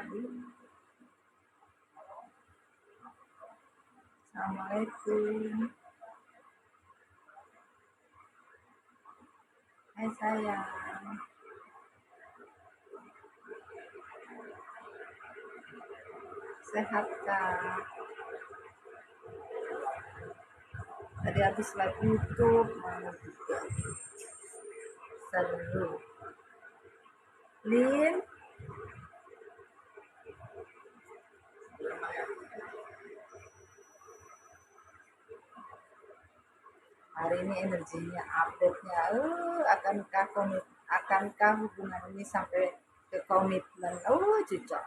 Assalamualaikum. Hai sayang. Sehat kak? Tadi habis live YouTube, mana juga seru. Lin, hari ini energinya, update-nya, akankah hubungan ini sampai ke komitmen? Cocok.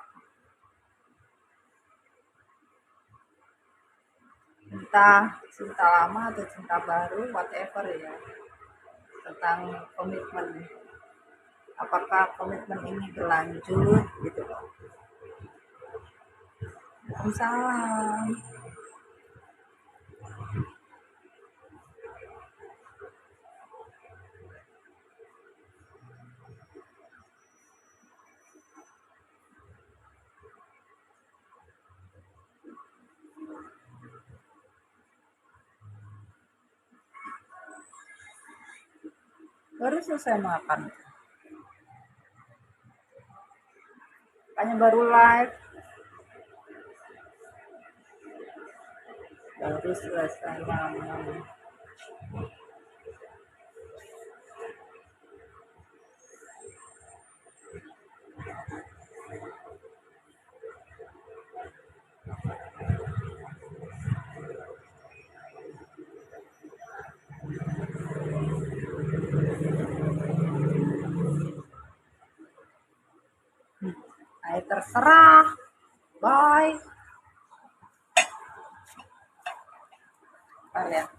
Entah cinta lama atau cinta baru, whatever ya, tentang komitmen. Apakah komitmen ini berlanjut gitu loh. Waalaikumsalam. Baru selesai makan. Makanya baru live. Baru selesai makan. Terserah. Bye. Lihat.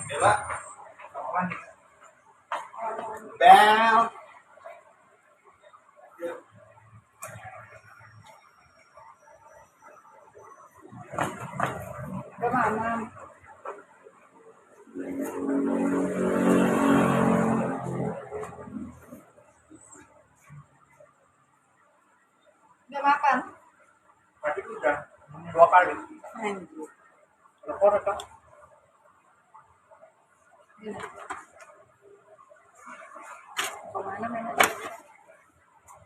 Bella, Bel. Kemana? Udah makan? Tadi udah 2 kali. Anjir. Telepon atau? Kemana memang?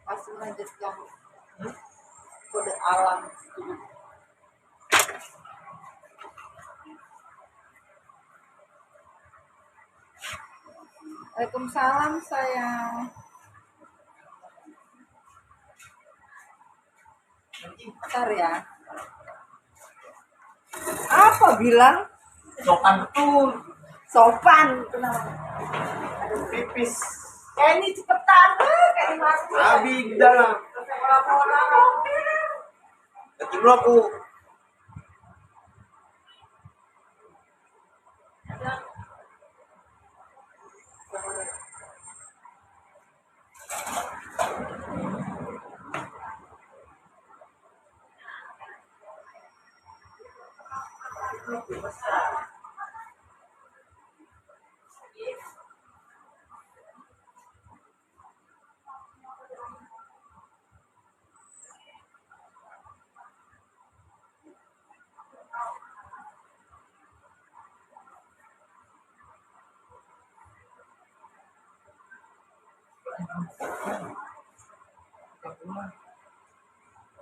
Pasti melanjutkan kode alam. Waalaikumsalam sayang. Bentar ya. Apa bilang? Sopan betul. Sopan. Kenapa? Pipis. Ini cepetan. Kayak masuk. Abi di dalam. Ketik dulu aku.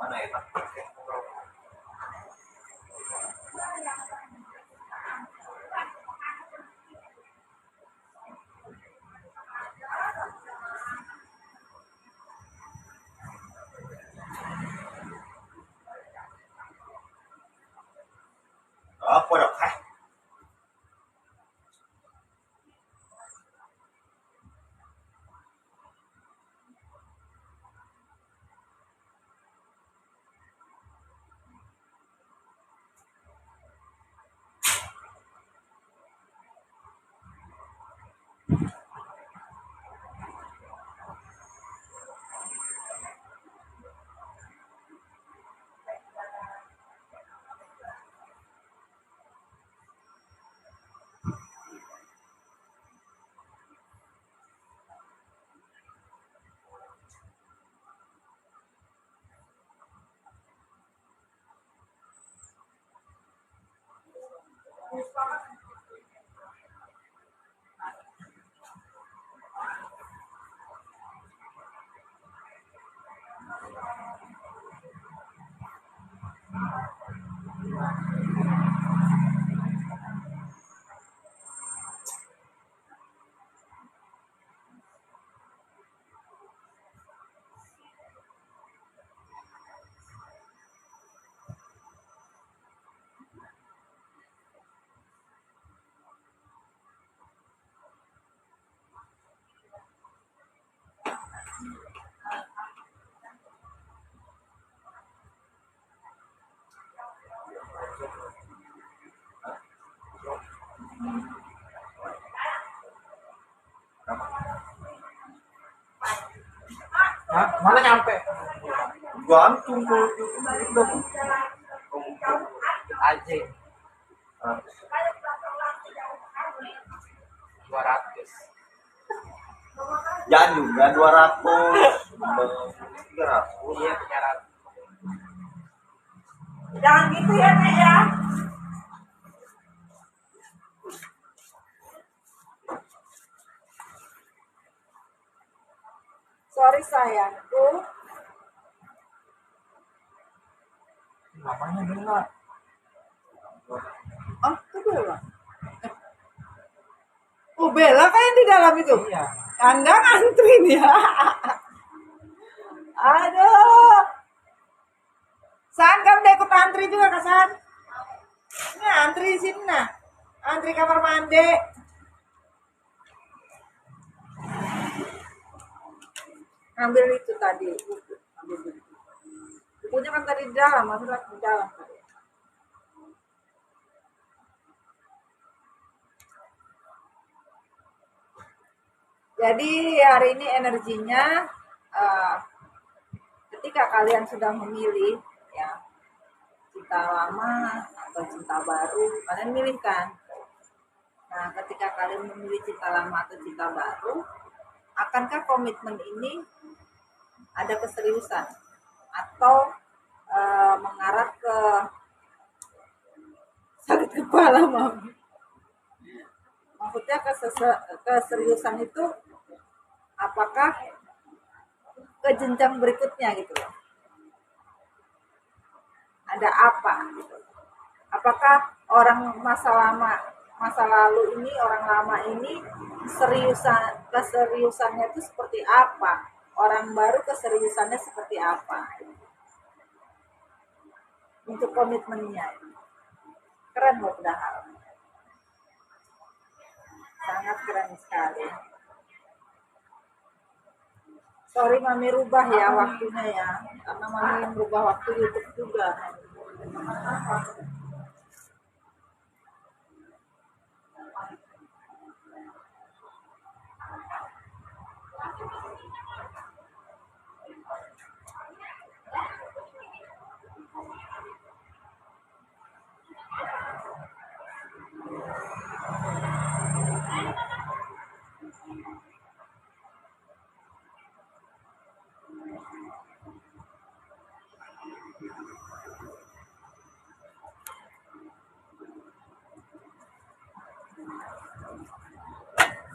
Mana ya Pak? Apa dok? Hah? Mana nyampe? Gantung kalau itu. Aja 200. Jangan juga 200. 300. Iya 300. Jangan gitu ya, Nek ya. Sorry sayangku. Namanya Bella. Oh, itu Bella. Oh, Bella kan yang di dalam itu. Iya. Anda ngantuin ya. Aduh. San, kamu udah ikut antri juga Kak San? Nah, antri di sini nah. Antri kamar mandi. Ambil itu tadi. Ambil itu. Bukunya kan tadi di dalam, maksudnya di dalam tadi. Jadi hari ini energinya ketika kalian sudah memilih ya cinta lama atau cinta baru, kalian milih kan. Nah, ketika kalian memilih cinta lama atau cinta baru, akankah komitmen ini ada keseriusan atau mengarah ke sakit kepala, Mami? Maksudnya keseriusan itu apakah ke jenjang berikutnya gitu loh. Ada apa gitu. Apakah orang masa lalu ini, orang lama ini keseriusannya itu seperti apa? Orang baru keseriusannya seperti apa? Untuk komitmennya. Keren loh padahal. Sangat keren sekali. Sorry Mami rubah ya waktunya ya. Karena Mami merubah waktu YouTube juga.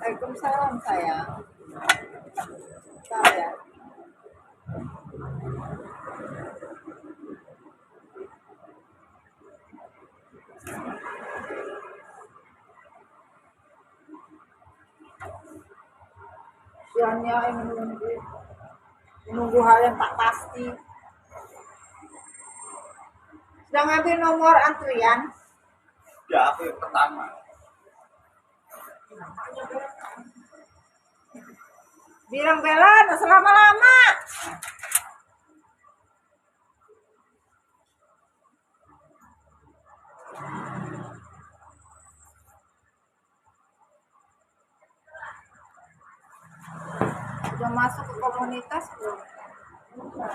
Waalaikumsalam sayang. Bentar ya. Siannya yang menunggu hal yang tak pasti. Sudah ngambil nomor antrian? Ya, aku yang pertama. Bilang Bella, nah selama-lama. Udah masuk ke komunitas belum? Bentar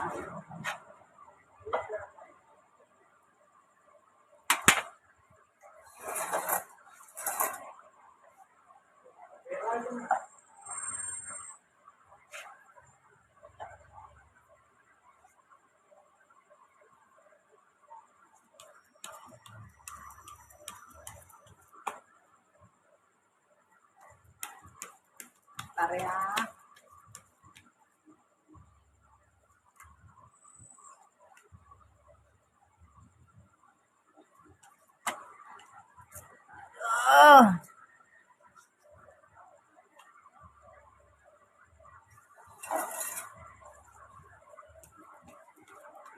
ya.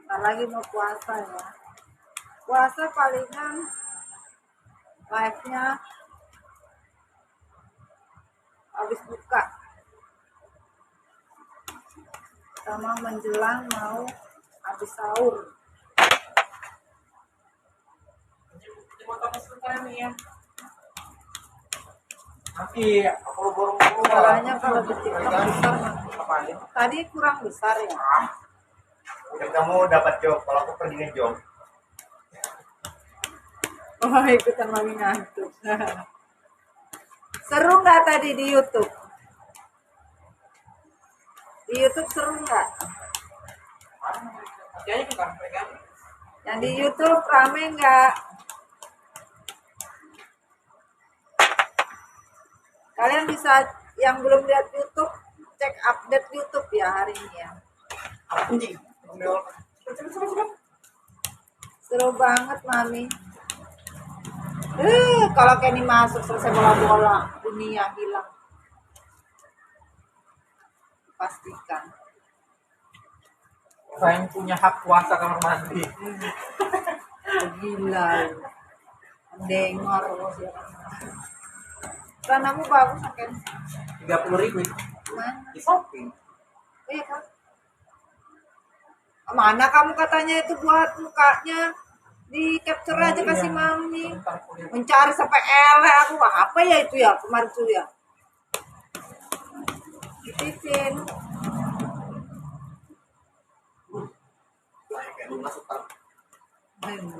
Ntar lagi mau puasa ya. Puasa palingan live-nya habis buka sama menjelang mau habis sahur. ya. Nanti aku baru Caranya kalau di TikTok besar, Apain? tadi kurang besar ya. Udah kamu dapat job, kalau aku pergi ngejob. Oh, ikutan mami ngantuk. Seru nggak tadi di YouTube? Di YouTube seru nggak? Kayaknya bukan mereka. Yang di YouTube rame nggak? Kalian bisa yang belum lihat YouTube cek update YouTube ya hari ini ya. Anjing. Seru banget mami. Kalau Kenny masuk selesai bola-bola dunia hilang. Pastikan. Saya yang punya hak puasa kamar mandi. Gila. Dengor. Celanamu bagus kan? 30.000 Mana? di shopping. Iya kan? Mana kamu katanya itu buat mukanya? Di capture aja kasih mami. Mencari sampai ele aku apa ya itu ya kemarin tuh ya. Titipin. Kayak lu masuk tahun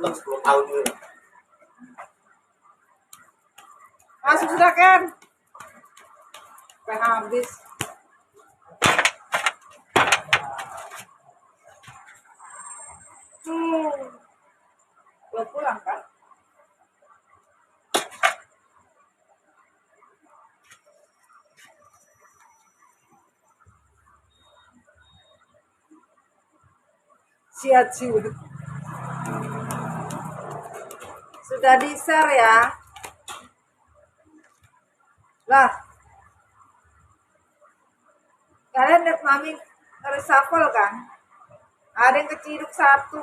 10 tahun dulu. Masuk sudah kan? Sampai habis. Belum pulang kan? Siap. Sudah di-share ya. Lah. Kalian lihat mami reshuffle kan? Ada yang keciduk satu.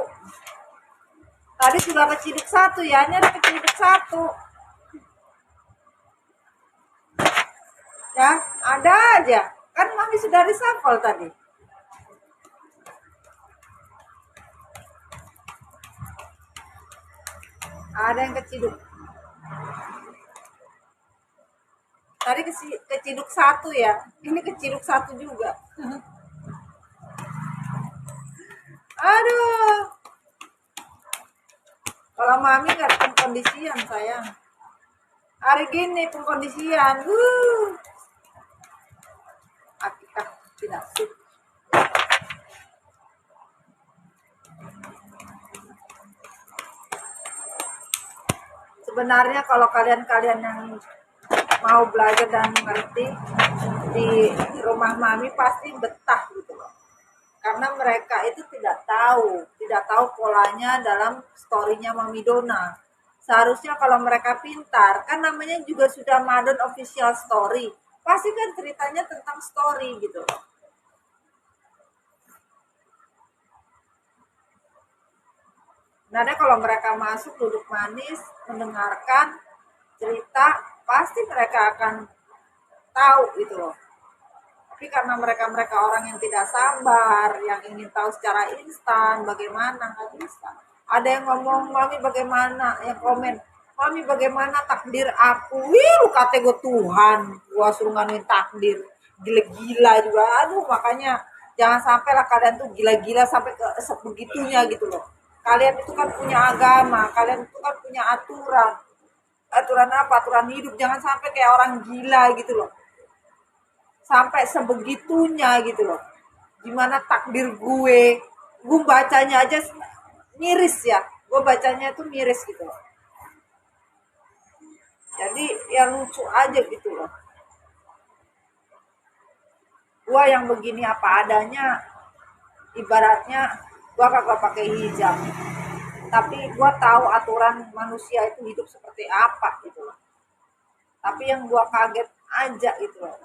Tadi sudah keciduk satu ya, ini ada keciduk satu. Ya, ada aja. Kan mami sudah reshuffle tadi. Ada yang keciduk. Tadi keciduk satu ya. Ini keciduk satu juga. Aduh. Kalau mami nggak ada pengkondisian sayang. Hari gini pengkondisian. Akikah tidak sip. Sebenarnya kalau kalian-kalian yang mau belajar dan mengerti di rumah mami pasti betah gitu loh. Karena mereka itu tidak tahu polanya dalam story-nya Mami Dona. Seharusnya kalau mereka pintar, kan namanya juga sudah Madon Official Story. Pasti kan ceritanya tentang story gitu loh. Nah, kalau mereka masuk duduk manis, mendengarkan cerita, pasti mereka akan tahu gitu loh. Tapi karena mereka orang yang tidak sabar, yang ingin tahu secara instan, bagaimana nggak bisa. Ada yang ngomong, mami bagaimana, yang komen, mami bagaimana takdir aku. Wih, lu kata gue Tuhan, gua suruh nganuin takdir, gila-gila juga. Aduh, makanya jangan sampai lah kalian tuh gila-gila sampai ke sebegitunya gitu loh. Kalian itu kan punya agama, kalian itu kan punya aturan. Aturan apa? Aturan hidup. Jangan sampai kayak orang gila gitu loh. Sampai sebegitunya gitu loh. Gimana takdir gue bacanya aja miris ya. Gue bacanya tuh miris gitu loh. Jadi ya lucu aja gitu loh. Gue yang begini apa adanya, ibaratnya gue kagak pakai hijab. Tapi gue tahu aturan manusia itu hidup seperti apa gitu loh. Tapi yang gua kaget aja gitu loh.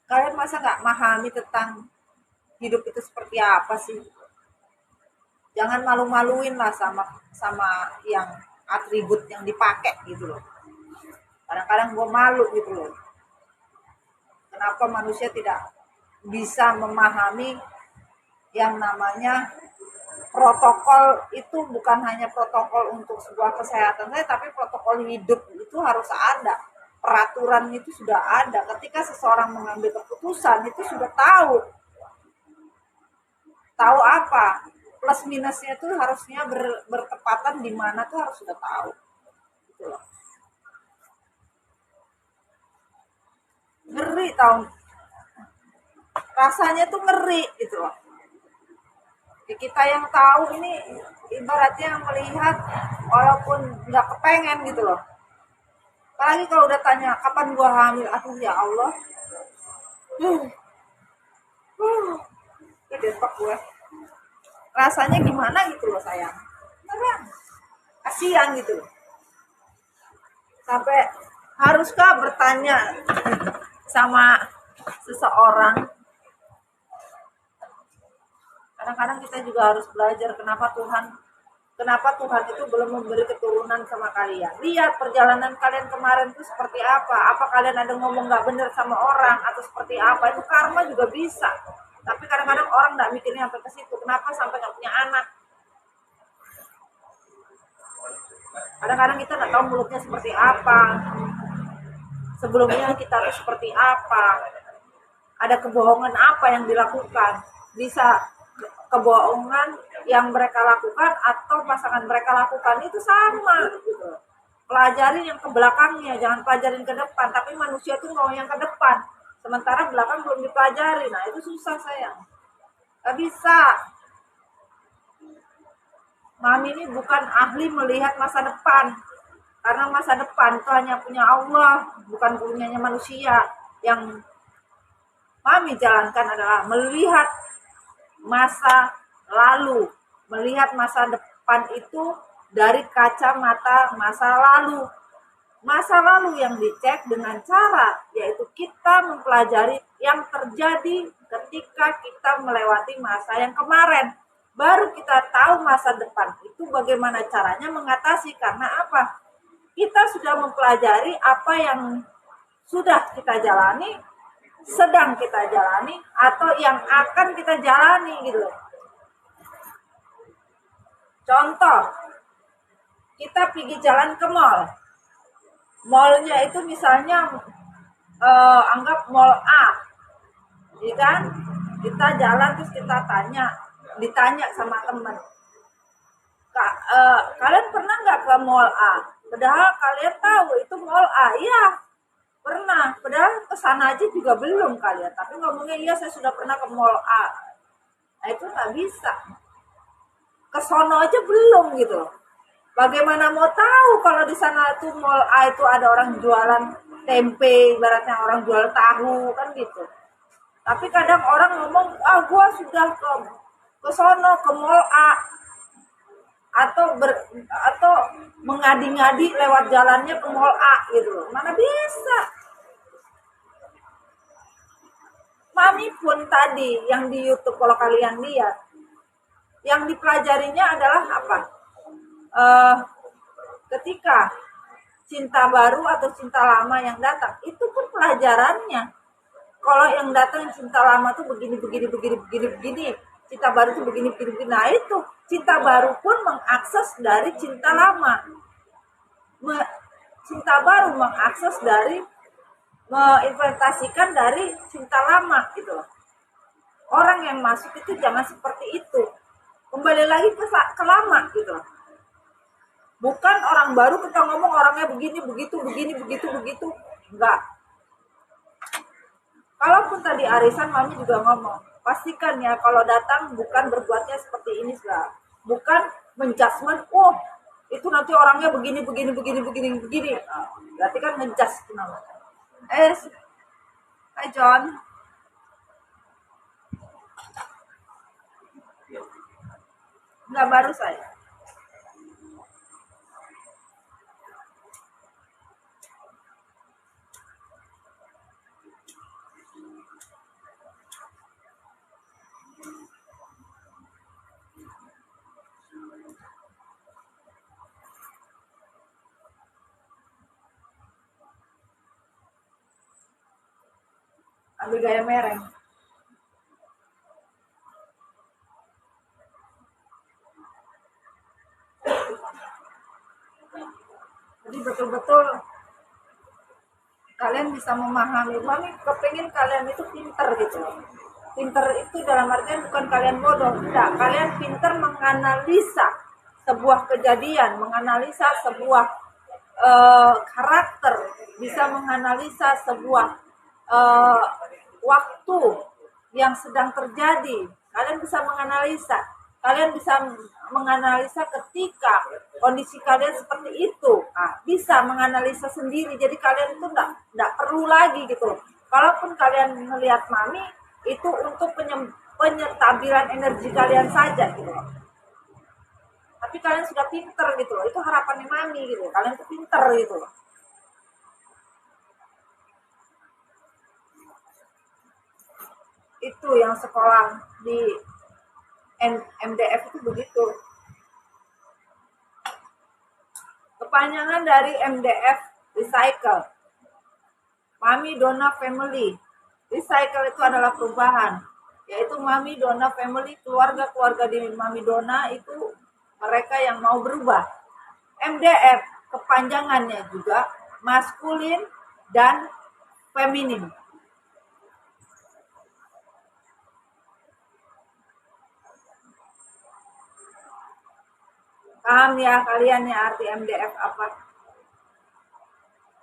Kalian masa nggak memahami tentang hidup itu seperti apa sih? Jangan malu-maluin lah sama sama yang atribut yang dipakai gitu loh. Kadang-kadang gue malu gitu loh. Kenapa manusia tidak bisa memahami yang namanya protokol itu bukan hanya protokol untuk sebuah kesehatan saya, tapi protokol hidup itu harus ada. Peraturan itu sudah ada. Ketika seseorang mengambil keputusan itu sudah tahu. Tahu apa? Plus minusnya itu harusnya bertepatan di mana tuh harus sudah tahu. Gitu loh. Ngeri tahu. Rasanya tuh ngeri gitu loh. Kita yang tahu ini ibaratnya melihat walaupun nggak kepengen gitu loh. Apalagi kalau udah tanya kapan gua hamil, aduh ya Allah, kedepok gue. Rasanya gimana gitu loh sayang, beneran kasihan gitu loh. Sampai haruskah bertanya sama seseorang? Kadang-kadang kita juga harus belajar kenapa Tuhan itu belum memberi keturunan sama kalian. Lihat perjalanan kalian kemarin itu seperti apa. Apa kalian ada ngomong gak bener sama orang atau seperti apa. Itu karma juga bisa. Tapi kadang-kadang orang gak mikirnya sampai ke situ. Kenapa sampai gak punya anak. Kadang-kadang kita gak tahu mulutnya seperti apa. Sebelumnya kita tuh seperti apa. Ada kebohongan apa yang dilakukan. Bisa kebohongan yang mereka lakukan atau pasangan mereka lakukan itu sama gitu. Pelajari yang ke belakangnya, jangan pelajarin ke depan. Tapi manusia tuh mau yang ke depan, sementara belakang belum dipelajari. Nah itu susah sayang, gak bisa. Mami ini bukan ahli melihat masa depan, karena masa depan itu hanya punya Allah, bukan punyanya manusia. Yang Mami jalankan adalah melihat masa lalu, melihat masa depan itu dari kacamata masa lalu. Masa lalu yang dicek dengan cara yaitu kita mempelajari yang terjadi ketika kita melewati masa yang kemarin. Baru kita tahu masa depan itu bagaimana caranya mengatasi. Karena apa? Kita sudah mempelajari apa yang sudah kita jalani, sedang kita jalani, atau yang akan kita jalani gitu. Contoh, kita pergi jalan ke mall. Mallnya itu misalnya anggap mall A, ya kan? Kita jalan terus kita ditanya sama teman, kalian pernah nggak ke mall A? Padahal kalian tahu itu mall A, iya pernah. Padahal kesana aja juga belum kalian, tapi ngomongnya iya saya sudah pernah ke mall A. Nah itu nggak bisa. Kesono aja belum gitu. Bagaimana mau tahu kalau di sana tuh mall A itu ada orang jualan tempe, ibaratnya orang jual tahu kan gitu. Tapi kadang orang ngomong, gua sudah ke sono ke mall A, atau mengadi-ngadi lewat jalannya ke mall A gitu. Mana bisa? Mami pun tadi yang di YouTube kalau kalian lihat, yang dipelajarinya adalah apa? Ketika cinta baru atau cinta lama yang datang, itu pun pelajarannya. Kalau yang datang cinta lama tuh begini, cinta baru tuh begini. Nah itu cinta baru pun mengakses dari cinta lama. Cinta baru mengakses dari menginvestasikan dari cinta lama gitu loh. Orang yang masuk itu jangan seperti itu. Kembali lagi ke lama gitu loh. Bukan orang baru kita ngomong orangnya begini, begitu. Enggak. Kalaupun tadi arisan Mami juga ngomong, pastikan ya kalau datang bukan berbuatnya seperti ini lah. Bukan menjudgment, itu nanti orangnya begini. Nah, berarti kan ngejudge itu namanya. Hai John. Enggak baru saya. ambil gaya mereng. Jadi betul-betul kalian bisa memahami. Mami kepingin kalian itu pinter gitu. Pinter itu dalam artian bukan kalian bodoh, tidak. Kalian pinter menganalisa sebuah kejadian, menganalisa sebuah karakter, bisa menganalisa sebuah waktu yang sedang terjadi. Kalian bisa menganalisa. Kalian bisa menganalisa ketika kondisi kalian seperti itu. Nah, bisa menganalisa sendiri. Jadi kalian itu enggak perlu lagi gitu. Kalaupun kalian melihat mami, itu untuk penyetabilan energi kalian saja gitu. Tapi kalian sudah pinter gitu loh. Itu harapannya mami gitu. Kalian tuh pinter gitu loh. Itu yang sekolah di MDF itu begitu. Kepanjangan dari MDF Recycle, Mami Donna Family. Recycle itu adalah perubahan, yaitu Mami Donna Family, keluarga-keluarga di Mami Donna itu mereka yang mau berubah. MDF kepanjangannya juga maskulin dan feminin. Paham ya kalian ya arti MDF apa?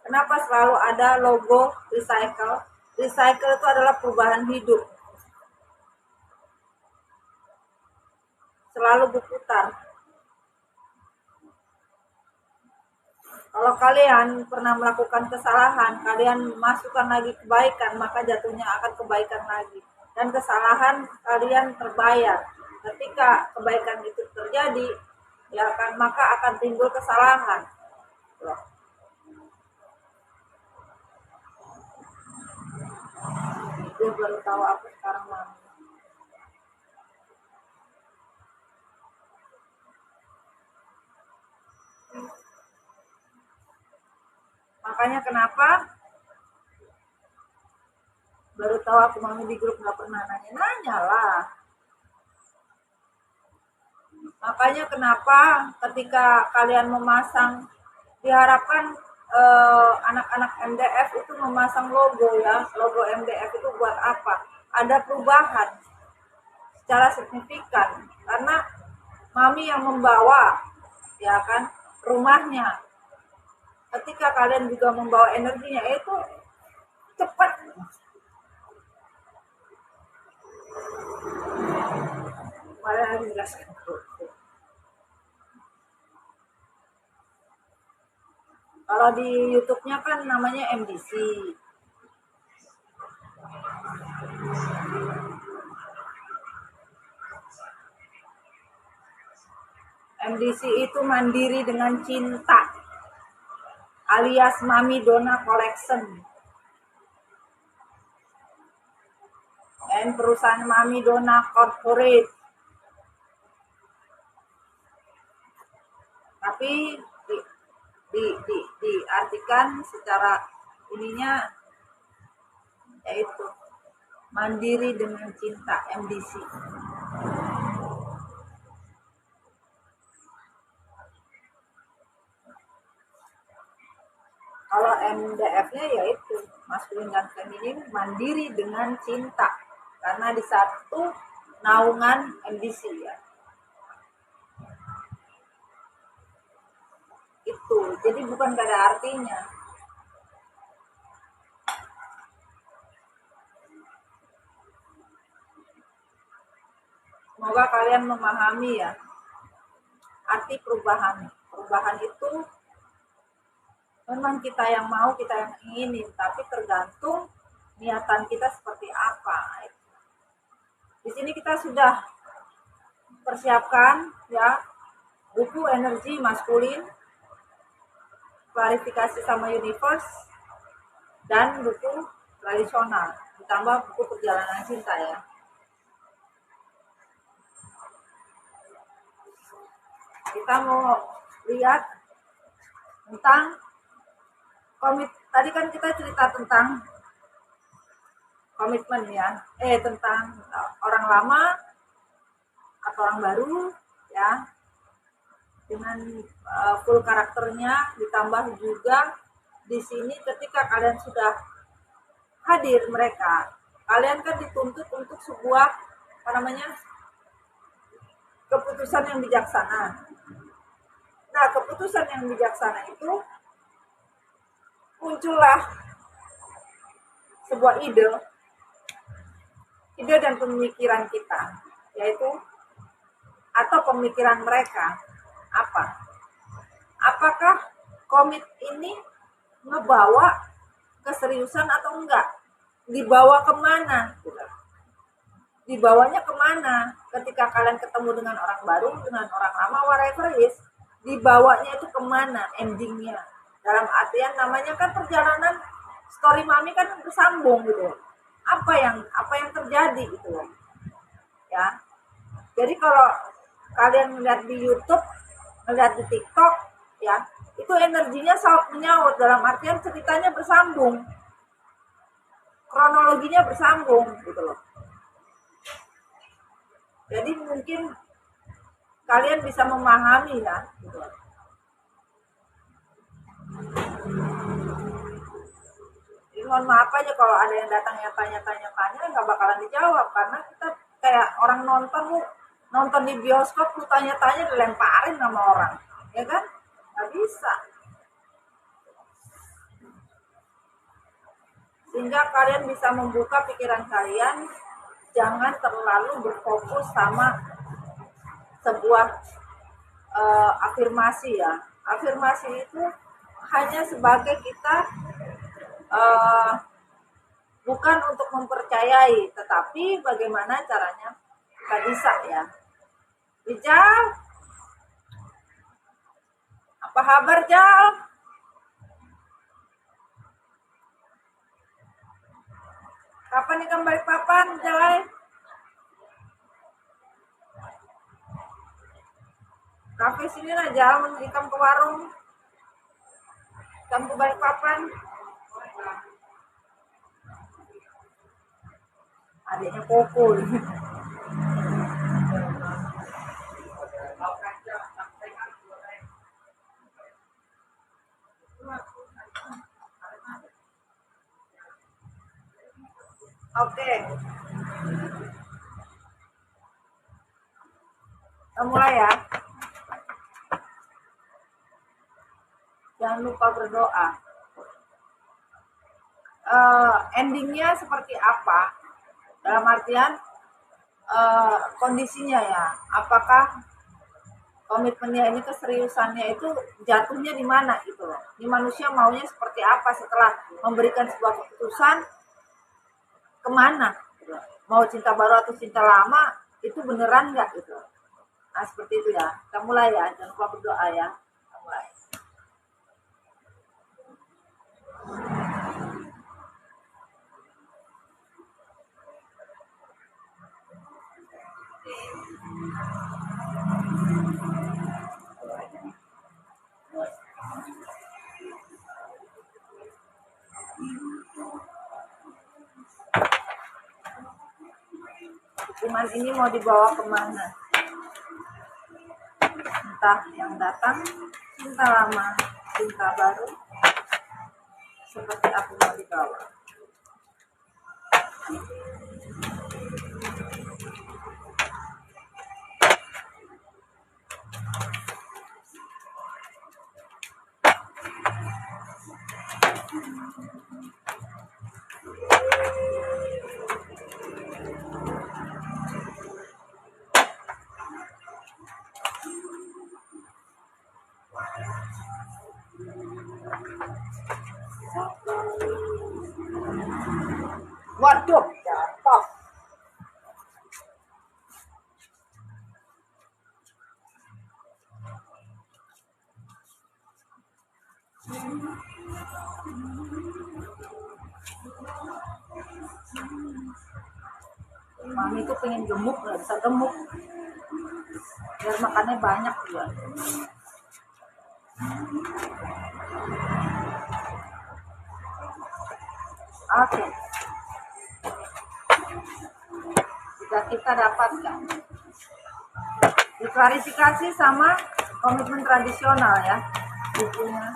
Kenapa selalu ada logo recycle? Recycle itu adalah perubahan hidup. Selalu berputar. Kalau kalian pernah melakukan kesalahan, kalian masukkan lagi kebaikan, maka jatuhnya akan kebaikan lagi. Dan kesalahan kalian terbayar. Ketika kebaikan itu terjadi, ya kan, maka akan timbul kesalahan. Dia baru tahu apa sekarang mami. Makanya kenapa baru tahu aku mami di grup nggak pernah nanya lah. Makanya kenapa ketika kalian memasang, diharapkan anak-anak MDF itu memasang logo ya. Logo MDF itu buat apa? Ada perubahan secara signifikan karena mami yang membawa ya kan rumahnya. Ketika kalian juga membawa energinya itu cepat. Malah menjelaskan. Kalau di YouTube-nya kan namanya MDC. MDC itu mandiri dengan cinta, alias Mami Donna Collection. Dan perusahaan Mami Donna Corporate. Tapi diartikan secara ininya yaitu mandiri dengan cinta MDC. Kalau MDF-nya yaitu maskulin dan feminin, mandiri dengan cinta, karena di satu naungan MDC ya. Itu jadi bukan gak ada artinya. Semoga kalian memahami ya arti perubahan. Perubahan itu memang kita yang mau, kita yang inginin, tapi tergantung niatan kita seperti apa. Di sini kita sudah persiapkan ya buku energi maskulin, klarifikasi sama universe, dan buku tradisional, ditambah buku perjalanan cinta ya. Kita mau lihat tentang komit. Tadi kan kita cerita tentang komitmen ya, tentang orang lama atau orang baru ya, dengan full karakternya, ditambah juga di sini ketika kalian sudah hadir mereka, kalian kan dituntut untuk sebuah keputusan yang bijaksana. Nah, keputusan yang bijaksana itu muncullah sebuah ide dan pemikiran kita, yaitu atau pemikiran mereka apa? Apakah komit ini ngebawa keseriusan atau enggak? Dibawa kemana? Dibawanya kemana? Ketika kalian ketemu dengan orang baru, dengan orang lama, whatever is, dibawanya itu kemana endingnya? Dalam artian namanya kan perjalanan story mami kan bersambung gitu. Apa yang terjadi gitu ya. Jadi kalau kalian melihat di YouTube, melihat di TikTok ya, itu energinya saut menyaut, dalam artian ceritanya bersambung, kronologinya bersambung gitu loh. Jadi mungkin kalian bisa memahami ya gitu. Jadi mohon maaf aja kalau ada yang datang yang tanya nggak bakalan dijawab, karena kita kayak orang nonton di bioskop, lu tanya-tanya dilemparin sama orang, ya kan? Nggak bisa. Sehingga kalian bisa membuka pikiran kalian, jangan terlalu berfokus sama sebuah afirmasi ya. Afirmasi itu hanya sebagai kita bukan untuk mempercayai, tetapi bagaimana caranya kita bisa ya. Rijal, apa kabar Jal? Kapan nih kamu balik papan, Jal? Kafe sini lah Jal, kamu ke warung. Kamu ke balik papan. Adiknya Koko. Oke. Kita mulai ya. Jangan lupa berdoa. Endingnya seperti apa? Dalam artian kondisinya ya. Apakah komitmennya ini, keseriusannya itu jatuhnya di mana gitu loh. Ini manusia maunya seperti apa setelah memberikan sebuah keputusan, kemana? Mau cinta baru atau cinta lama, itu beneran nggak gitu? Nah seperti itu ya. Kita mulai ya, jangan lupa berdoa ya. Kita mulai. Hukuman ini mau dibawa kemana? Entah yang datang, cinta lama, cinta baru, seperti apa mau dibawa. Waduh, jatuh. Mami tuh pengen gemuk, nggak bisa gemuk. Biar makannya banyak juga. Oke. kita dapatkan. Diklarifikasi sama komitmen tradisional ya, bukunya.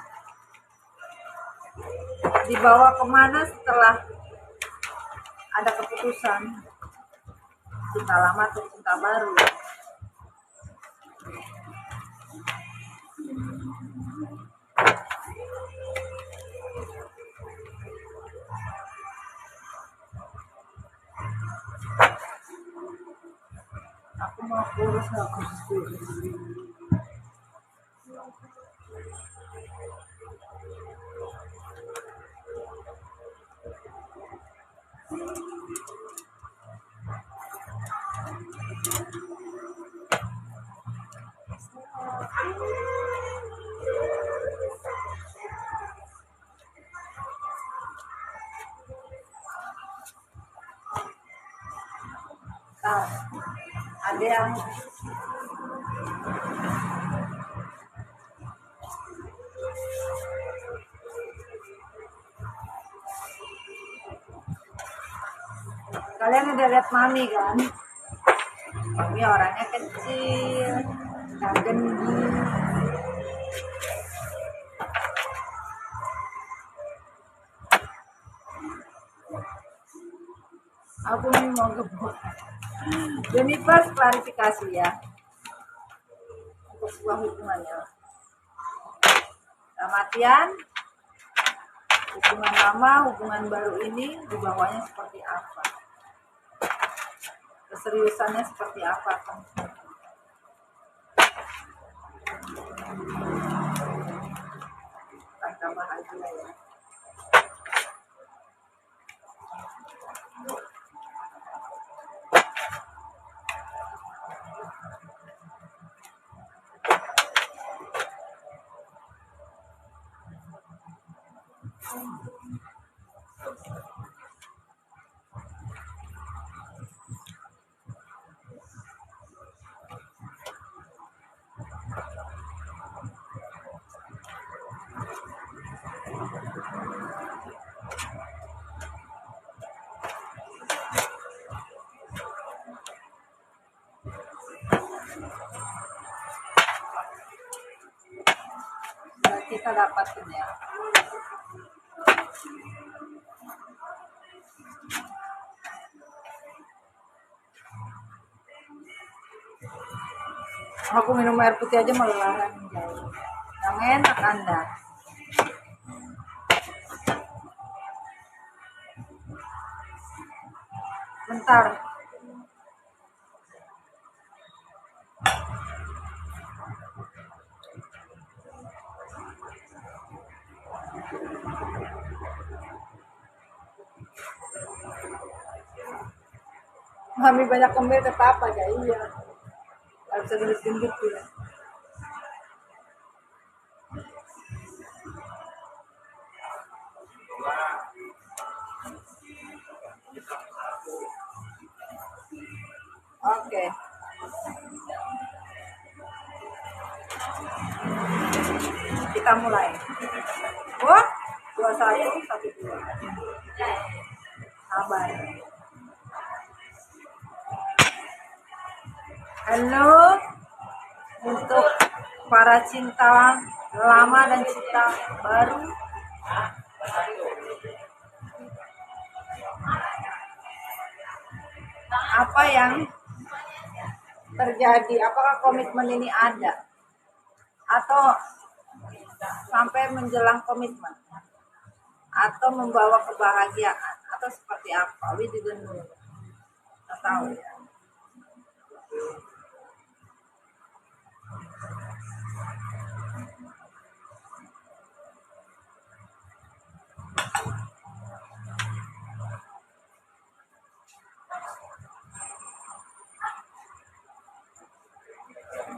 Dibawa kemana setelah ada keputusan cinta lama atau cinta baru. Aku mau kurus nggak kurus. Nah, ada yang kalian udah lihat mami kan? Mami orangnya kecil, gak gendut. Aku nih mau gebuk. Jennifer klarifikasi ya untuk sebuah hubungannya. Dalam artian hubungan lama, hubungan baru ini dibawanya seperti apa? Keseriusannya seperti apa kan? Kita bahagia ya. Kita dapatin ya. Aku minum air putih aja melelahan jauh. Yang enak Anda. Bentar. Mami banyak kembali tetap aja iya. Gak bisa gendut-gendut ya. Oke. Kita mulai. Wah, 21, 12. Sabar. Halo untuk para cinta lama dan cinta baru. Apa yang terjadi? Apakah komitmen ini ada? Atau sampai menjelang komitmen? Atau membawa kebahagiaan? Atau seperti apa? We didn't know. Nggak tahu ya.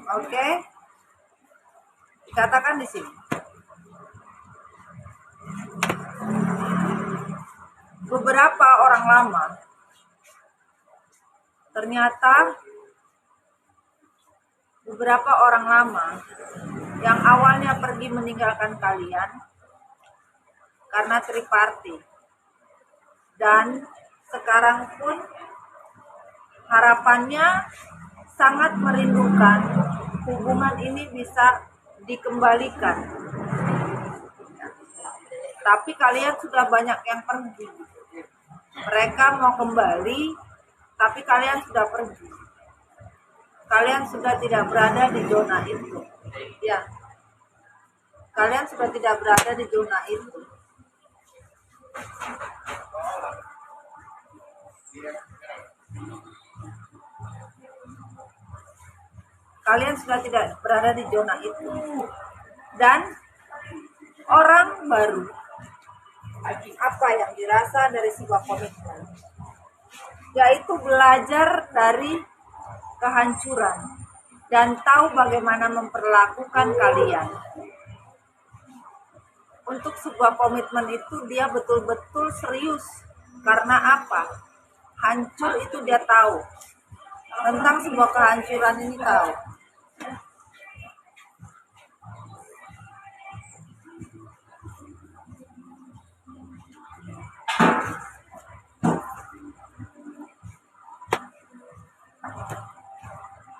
Oke. Dikatakan di sini. Beberapa orang lama ternyata beberapa orang lama yang awalnya pergi meninggalkan kalian karena triparty dan sekarang pun harapannya sangat merindukan hubungan ini bisa dikembalikan. Tapi kalian sudah banyak yang pergi. Mereka mau kembali, tapi kalian sudah pergi. Kalian sudah tidak berada di zona itu. Ya. Kalian sudah tidak berada di zona itu. Kalian sudah tidak berada di zona itu. Dan orang baru, apa yang dirasa dari sebuah komitmen? Yaitu belajar dari kehancuran dan tahu bagaimana memperlakukan kalian. Untuk sebuah komitmen itu dia betul-betul serius. Karena apa? Hancur itu dia tahu. Tentang sebuah kehancuran ini tahu.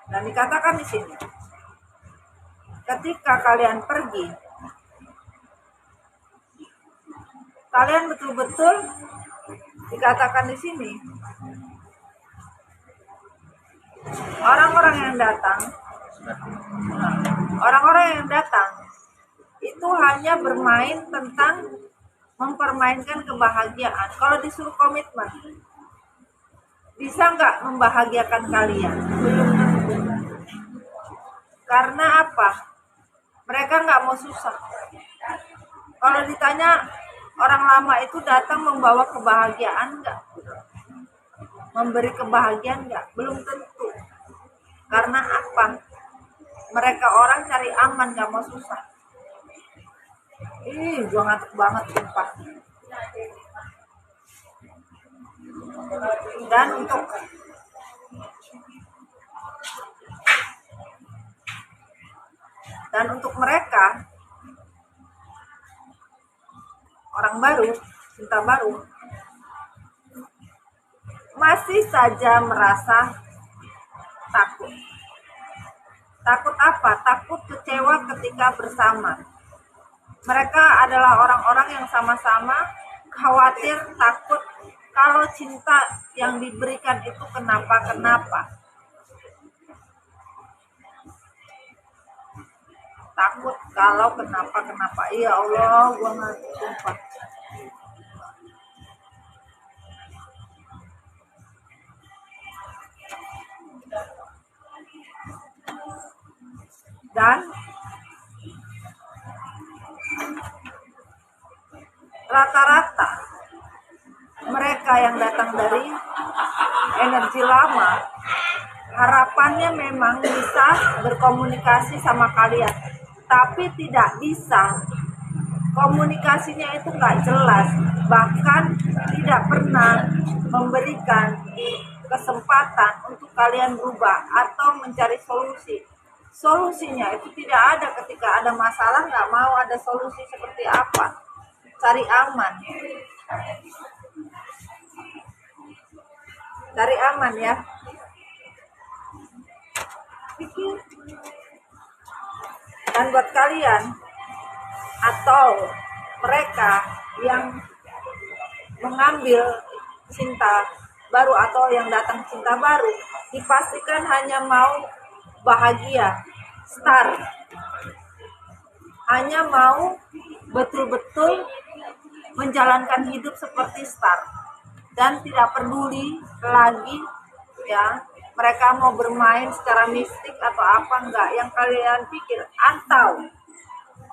Dan dikatakan di sini, ketika kalian pergi, kalian betul-betul dikatakan di sini, orang-orang yang datang itu hanya bermain tentang mempermainkan kebahagiaan. Kalau disuruh komitmen, bisa nggak membahagiakan kalian? Belum tentu. Karena apa? Mereka nggak mau susah. Kalau ditanya orang lama itu datang membawa kebahagiaan nggak? Memberi kebahagiaan nggak? Belum tentu. Karena apa? Mereka orang cari aman, nggak mau susah. Gua ngantuk banget sumpah. Dan untuk mereka orang baru, cinta baru, masih saja merasa takut. Takut apa? Takut kecewa ketika bersama. Mereka adalah orang-orang yang sama-sama khawatir, takut kalau cinta yang diberikan itu kenapa-kenapa. Takut kalau kenapa-kenapa. Ya Allah, gua ngantuk sumpah. Dan rata-rata mereka yang datang dari energi lama, harapannya memang bisa berkomunikasi sama kalian, tapi tidak bisa. Komunikasinya itu nggak jelas, bahkan tidak pernah memberikan kesempatan untuk kalian berubah atau mencari solusi. Solusinya itu tidak ada. Ketika ada masalah nggak mau ada solusi seperti apa. Cari aman. Cari aman ya. Dan buat kalian atau mereka yang mengambil cinta baru atau yang datang cinta baru, dipastikan hanya mau bahagia, start. Hanya mau betul-betul menjalankan hidup seperti start. Dan tidak peduli lagi ya, mereka mau bermain secara mistik atau apa enggak yang kalian pikir, atau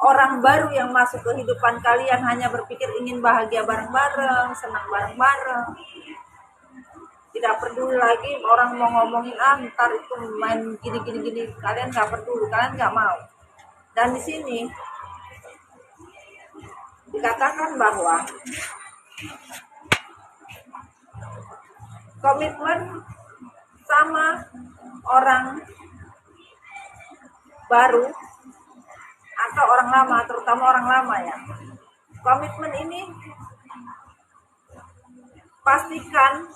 orang baru yang masuk ke kehidupan kalian hanya berpikir ingin bahagia bareng-bareng, senang bareng-bareng. Tidak peduli lagi orang mau ngomongin ntar itu main gini, kalian nggak peduli, kalian nggak mau. Dan di sini dikatakan bahwa komitmen sama orang baru atau orang lama, terutama orang lama ya, komitmen ini pastikan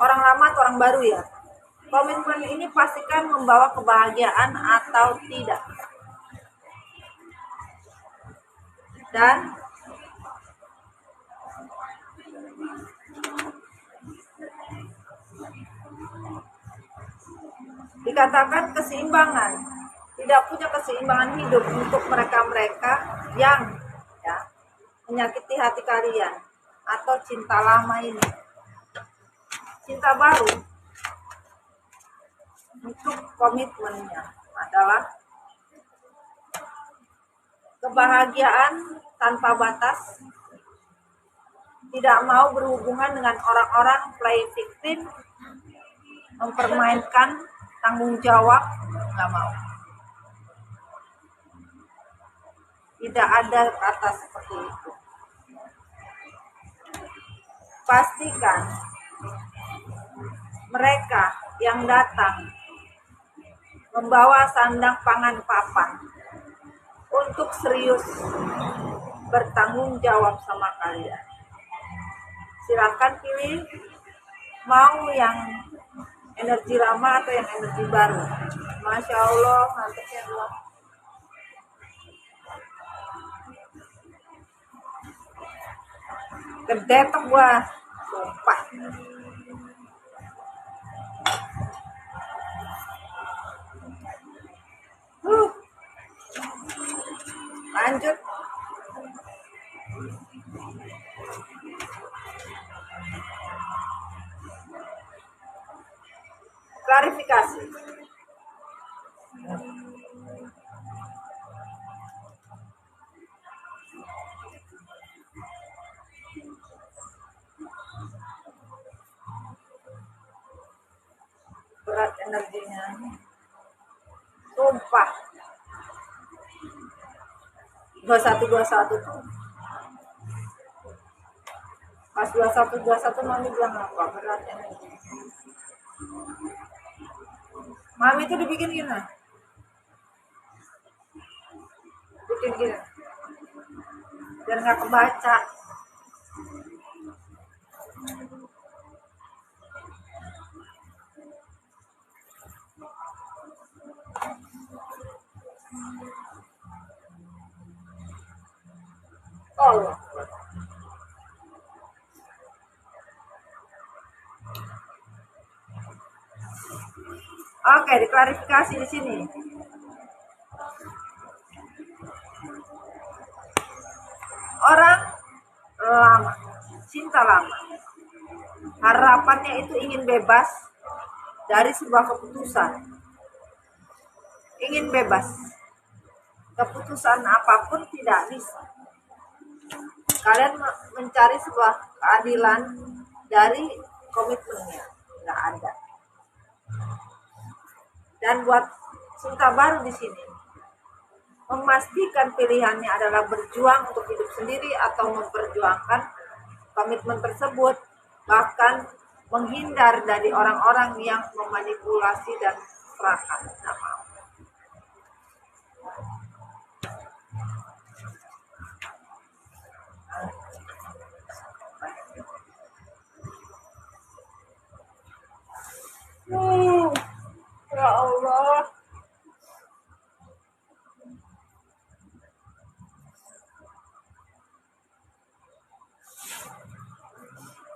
orang lama atau orang baru ya, Komitmen ini pastikan membawa kebahagiaan atau tidak. Dan dikatakan keseimbangan, tidak punya keseimbangan hidup untuk mereka-mereka yang ya, menyakiti hati kalian atau cinta lama ini. Cinta baru untuk komitmennya adalah kebahagiaan tanpa batas, tidak mau berhubungan dengan orang-orang play victim, mempermainkan tanggung jawab, nggak mau. Tidak ada kata seperti itu. Pastikan mereka yang datang membawa sandang pangan papan untuk serius bertanggung jawab sama kalian. Silakan pilih mau yang energi lama atau yang energi baru. Masya Allah, mantapnya dua. Gede tuh gua, sumpah. Lanjut. Klarifikasi. Berat energinya. Sumpah. 2121 tuh. Pas 2121 mami bilang apa? Berat energinya. Mami itu dibikin gini. Bikin gini. Biar nggak kebaca. Oh. Oke, diklarifikasi di sini. Orang lama, cinta lama, harapannya itu ingin bebas dari sebuah keputusan. Ingin bebas. Keputusan apapun tidak bisa. Kalian mencari sebuah keadilan dari komitmennya. Nggak ada. Dan buat cinta baru di sini, memastikan pilihannya adalah berjuang untuk hidup sendiri atau memperjuangkan komitmen tersebut, bahkan menghindar dari orang-orang yang memanipulasi dan serahkan. Ya Allah.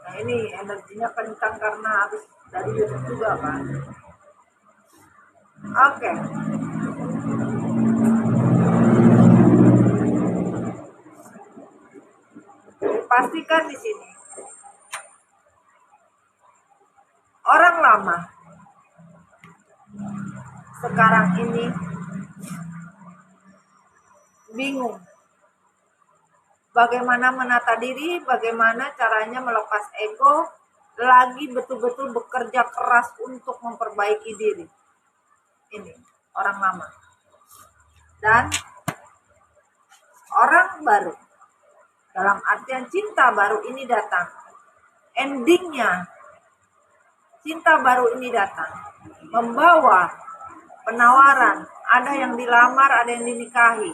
Nah ini energinya kencang karena habis dari YouTube juga kan. Oke. Pastikan di sini orang lama sekarang ini bingung bagaimana menata diri, bagaimana caranya melepas ego, lagi betul-betul bekerja keras untuk memperbaiki diri. Ini orang lama. Dan orang baru, dalam artian cinta baru ini datang. Endingnya, cinta baru ini datang membawa penawaran. Ada yang dilamar, ada yang dinikahi,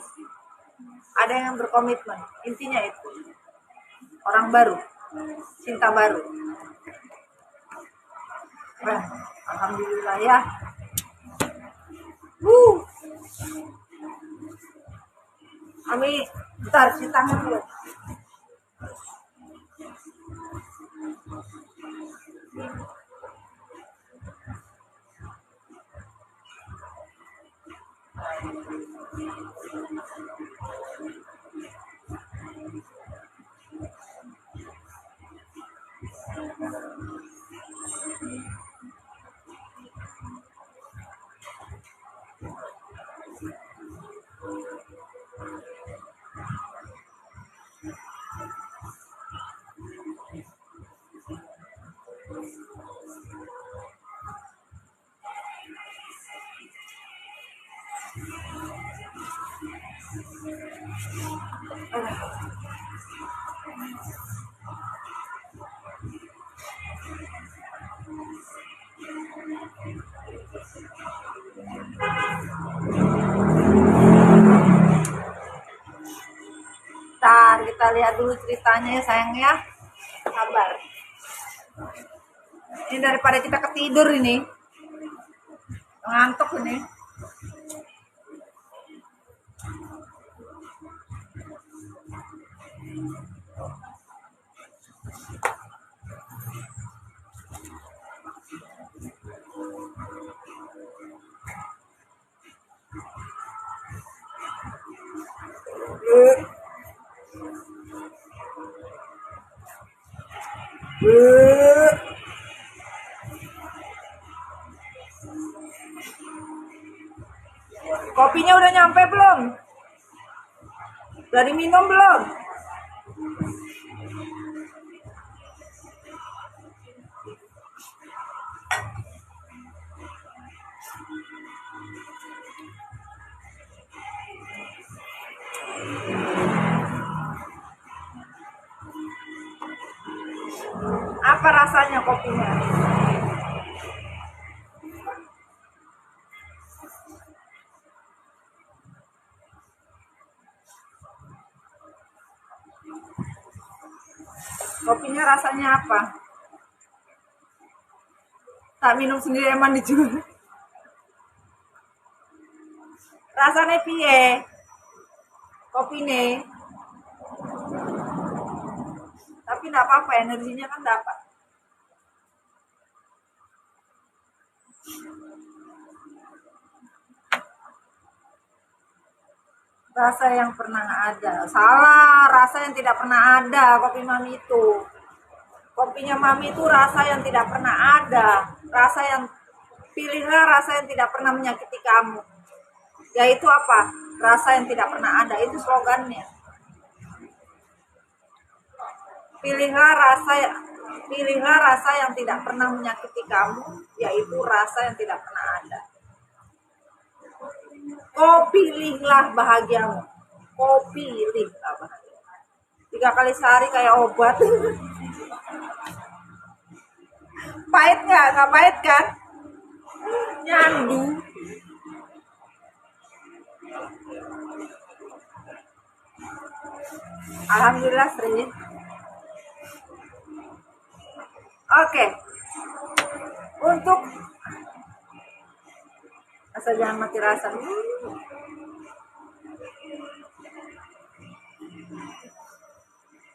ada yang berkomitmen. Intinya itu orang baru, cinta baru. Keren. Alhamdulillah ya. Wuh. Ami, bentar, cuci tangan dulu. Bentar, kita lihat dulu ceritanya ya sayang ya. Sabar. Ini daripada kita ketidur ini. Ngantuk ini. Kopinya udah nyampe belum? Udah diminum belum? Apa rasanya kopinya? Kopinya rasanya apa? Tak minum sendiri emang dijual. Rasanya piye? Kopine. Tapi enggak apa-apa, energinya kan dapat. Rasa yang pernah ada. Salah, rasa yang tidak pernah ada kopi Mami itu. Kopinya Mami itu rasa yang tidak pernah ada. Rasa yang pilihlah rasa yang tidak pernah menyakiti kamu. Yaitu apa? Rasa yang tidak pernah ada, itu slogannya. Pilihlah rasa yang tidak pernah menyakiti kamu, yaitu rasa yang tidak pernah ada. Kau pilihlah bahagiamu. Kau pilihlah bahagiamu. 3 kali sehari kayak obat. Pahit nggak? Nggak pahit kan? Nyandu. Alhamdulillah Sri. Oke. Untuk asal jangan mati rasa.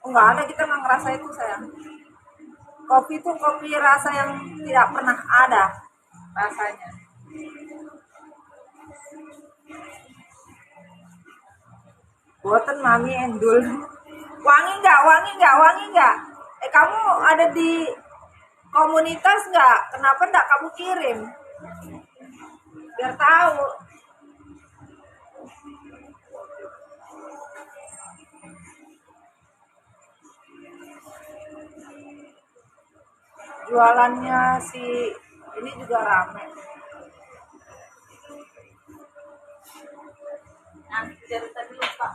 Enggak ada, kita nggak ngerasa itu sayang. Kopi itu kopi rasa yang tidak pernah ada rasanya. Buatan Mami endul. Wangi nggak? Wangi nggak? Wangi nggak? Kamu ada di komunitas nggak? Kenapa nggak kamu kirim? Biar tahu. Jualannya si ini juga rame. Nah, dari tadi lupa.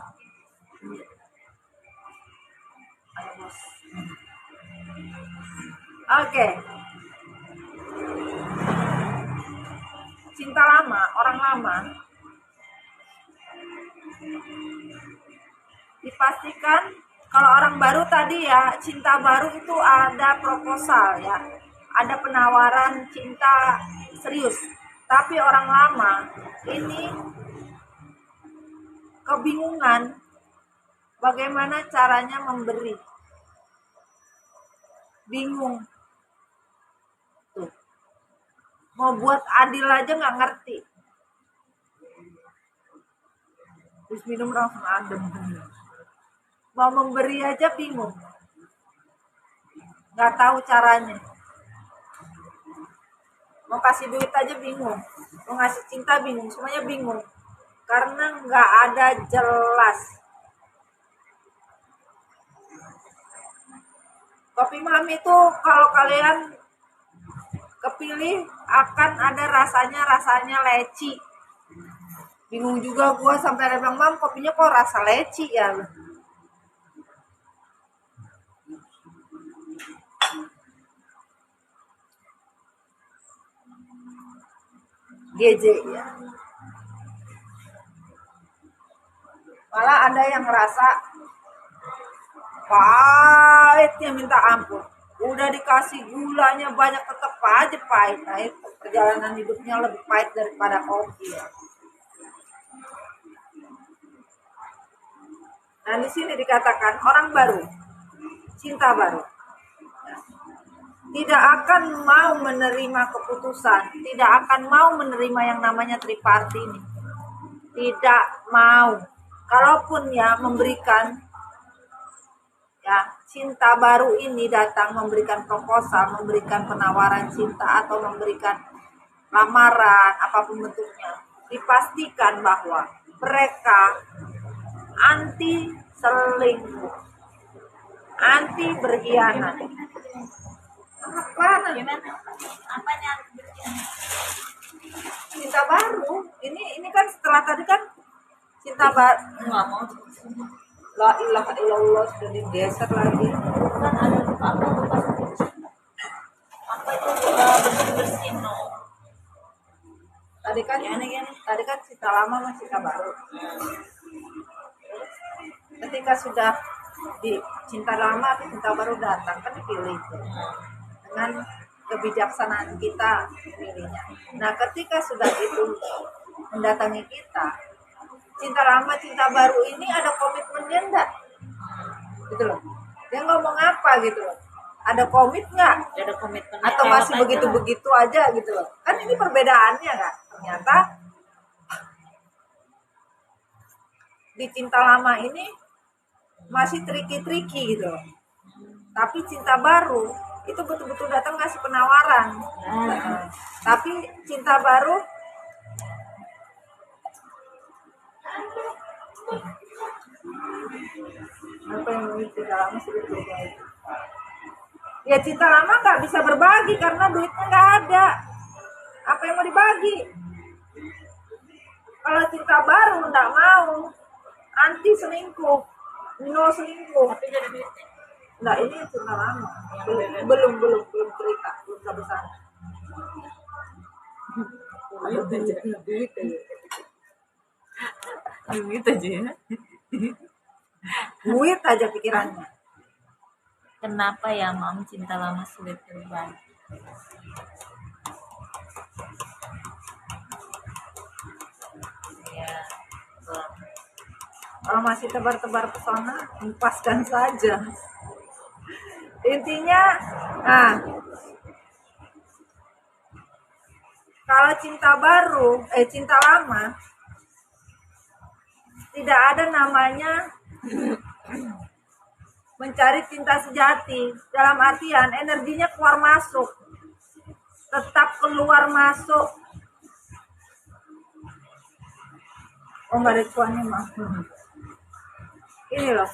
Oke. Cinta lama, orang lama dipastikan. Kalau orang baru tadi ya, cinta baru itu ada proposal ya. ada penawaran cinta serius. Tapi orang lama ini kebingungan bagaimana caranya memberi. Bingung. Tuh. Mau buat adil aja nggak ngerti. Terus minum langsung adem. Mau memberi aja bingung. Nggak tahu caranya. Mau kasih duit aja bingung. Mau ngasih cinta bingung. Semuanya bingung. Karena nggak ada jelas. Kopi malam itu kalau kalian kepilih akan ada rasanya leci. Bingung juga gua sampai ada bilang, "Mam, kopinya kok rasa leci ya?" GJ ya. Malah ada yang ngerasa pahitnya minta ampun. Udah dikasih gulanya banyak tetap aja pahit. Nah, itu perjalanan hidupnya lebih pahit daripada kopi ya. Nah, di sini dikatakan orang baru, cinta baru, tidak akan mau menerima keputusan, tidak akan mau menerima yang namanya triparti ini. Tidak mau. Kalaupun ya memberikan ya cinta baru ini datang memberikan proposal, memberikan penawaran cinta atau memberikan lamaran apapun bentuknya, dipastikan bahwa mereka anti selingkuh, anti berkhianat. Apa gimana? Apanya cinta baru? Ini kan setelah tadi kan cinta baru. Nggak mau. La ilaha illallah sudah digeser lagi. Kan ada apa itu bersih no. Tadi kan cinta lama sama cinta baru. Ketika sudah di cinta lama atau cinta baru datang kan dipilih dengan kebijaksanaan kita pilihnya. Nah, ketika sudah itu mendatangi kita, cinta lama cinta baru ini ada komitmennya enggak? Gitu loh. Dia ngomong apa gitu loh. Ada komit nggak? Ada komitmen atau masih begitu-begitu aja gitu loh. Kan ini perbedaannya kan. Ternyata di cinta lama ini masih tricky gitu loh. Tapi cinta baru itu betul-betul datang ngasih penawaran. Tapi cinta baru apa yang cinta lama sudah berbagi? Ya cinta lama nggak bisa berbagi karena duitnya nggak ada. Apa yang mau dibagi? Kalau cinta baru nggak mau, anti selingkuh, no selingkuh. Tapi jadi duitnya. Nah ini cinta lama. Belum cerita, belum sampai sana. Duit aja ya. Duit aja pikirannya. Kenapa ya Mam cinta lama sulit berbagi? Ya, kalau masih tebar-tebar pesona, lepaskan saja. Intinya, nah, kalau cinta baru, cinta lama, tidak ada namanya mencari cinta sejati. Dalam artian energinya keluar masuk, tetap keluar masuk. Oh nggak ada cuannya mah. Ini loh,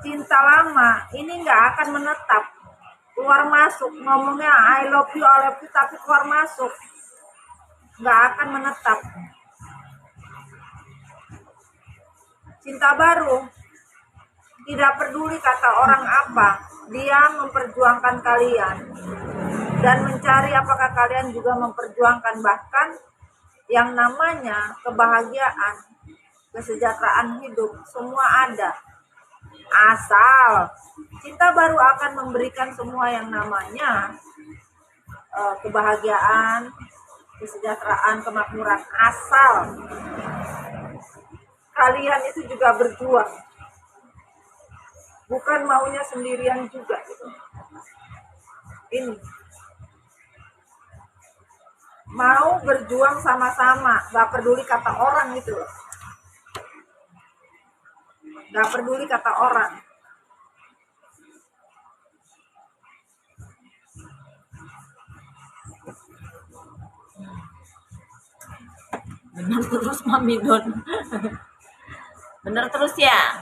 cinta lama ini nggak akan menetap, keluar masuk. Ngomongnya I love you, tapi keluar masuk, nggak akan menetap. Cinta baru tidak peduli kata orang apa, dia memperjuangkan kalian dan mencari apakah kalian juga memperjuangkan, bahkan yang namanya kebahagiaan, kesejahteraan hidup semua ada. Asal cinta baru akan memberikan semua yang namanya kebahagiaan, kesejahteraan, kemakmuran, asal kalian itu juga berjuang, bukan maunya sendirian juga gitu. Ini mau berjuang sama-sama, gak peduli kata orang gitu loh, gak peduli kata orang. Bener terus Mami Don. Bener terus ya.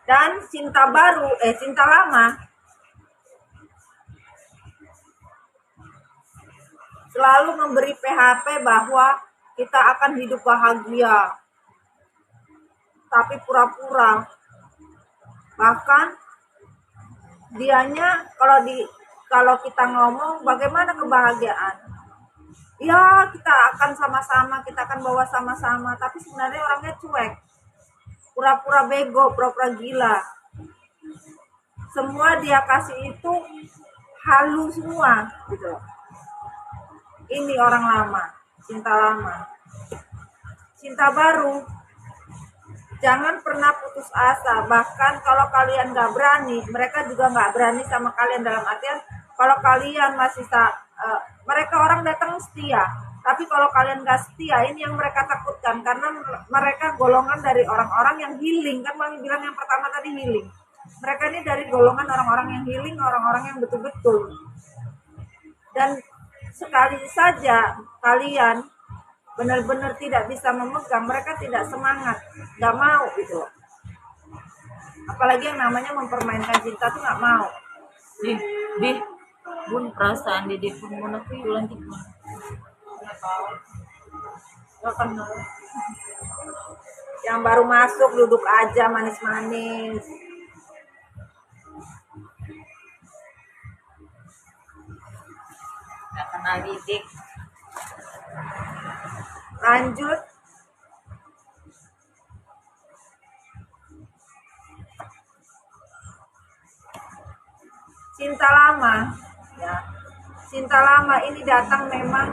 Dan cinta lama selalu memberi PHP bahwa kita akan hidup bahagia, tapi pura-pura. Bahkan dianya kalau kita ngomong bagaimana kebahagiaan, ya kita akan sama-sama, kita akan bawa sama-sama, tapi sebenarnya orangnya cuek, pura-pura bego, pura-pura gila. Semua dia kasih itu halu semua gitu. Ini orang lama, cinta lama. Cinta baru, jangan pernah putus asa. Bahkan kalau kalian gak berani, mereka juga gak berani sama kalian. Dalam artian kalau kalian masih mereka orang datang setia, tapi kalau kalian gak setia, ini yang mereka takutkan. Karena mereka golongan dari orang-orang yang healing. Kan Mami bilang yang pertama tadi healing. Mereka ini dari golongan orang-orang yang healing, orang-orang yang betul-betul. Dan sekali saja kalian benar-benar tidak bisa memegang, mereka tidak semangat, gak mau gitu. Apalagi yang namanya mempermainkan cinta tuh gak mau. Di Bun perasaan Dede pun mau aku ulang tiga. Gak kenal. Yang baru masuk duduk aja manis-manis. Gak kenal Didik. Lanjut. Cinta lama, ya. Cinta lama ini datang memang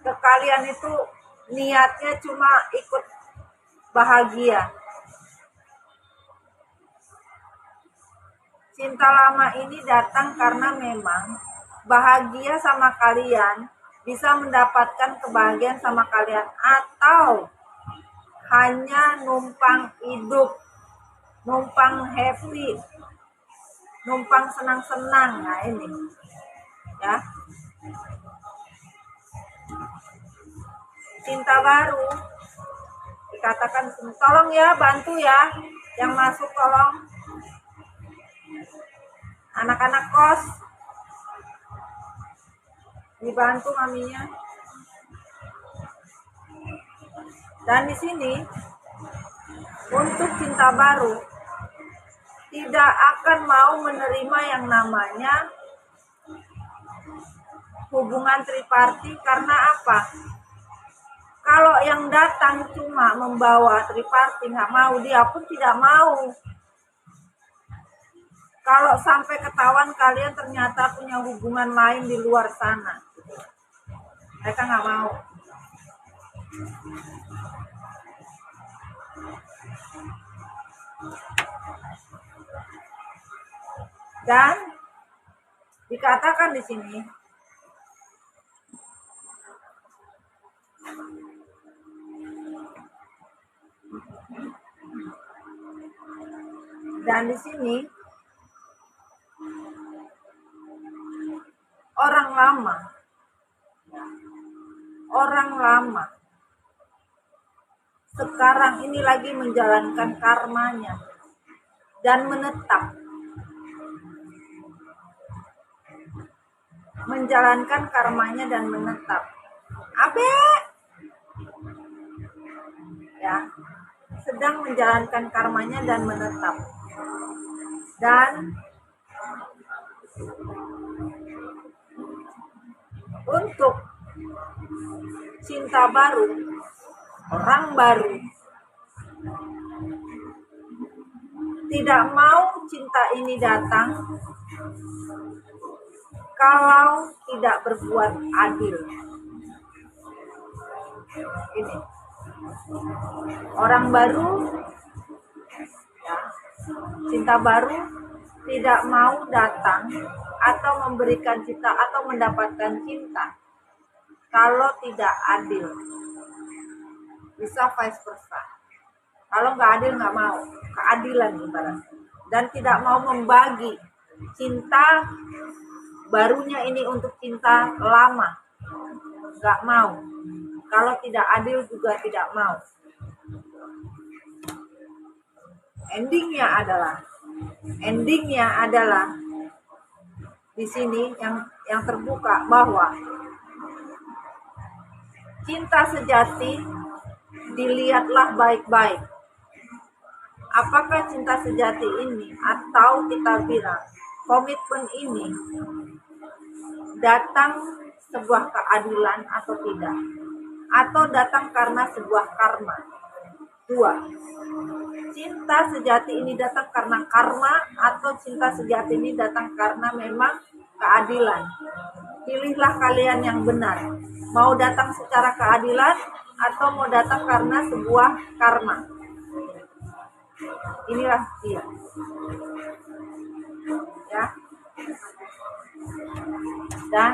ke kalian itu niatnya cuma ikut bahagia. Cinta lama ini datang karena memang bahagia sama kalian, bisa mendapatkan kebahagiaan sama kalian, atau hanya numpang hidup, numpang happy, numpang senang-senang. Nah ini ya, cinta baru dikatakan, tolong ya, bantu ya yang masuk, tolong anak-anak kos dibantu maminya. Dan di sini untuk cinta baru tidak akan mau menerima yang namanya hubungan triparti. Karena apa? Kalau yang datang cuma membawa triparti, nggak mau, dia pun tidak mau. Kalau sampai ketahuan kalian ternyata punya hubungan lain di luar sana, mereka nggak mau. Dan dikatakan di sini, orang lama sekarang ini lagi menjalankan karmanya dan menetap. Menjalankan karmanya dan menetap. Abe ya, sedang menjalankan karmanya dan menetap. Dan untuk cinta baru, orang baru, tidak mau cinta ini datang kalau tidak berbuat adil. Ini orang baru, ya, cinta baru tidak mau datang atau memberikan cinta atau mendapatkan cinta kalau tidak adil. Bisa vice versa. Kalau nggak adil nggak mau, keadilan ibaratnya. Dan tidak mau membagi cinta barunya ini untuk cinta lama, nggak mau. Kalau tidak adil juga tidak mau. Endingnya adalah di sini yang terbuka bahwa cinta sejati dilihatlah baik-baik. Apakah cinta sejati ini atau kita bilang komitmen ini datang sebuah keadilan atau tidak, atau datang karena sebuah karma. 2. Cinta sejati ini datang karena karma atau cinta sejati ini datang karena memang keadilan. Pilihlah kalian yang benar. Mau datang secara keadilan atau mau datang karena sebuah karma. Inilah dia. Ya. Dan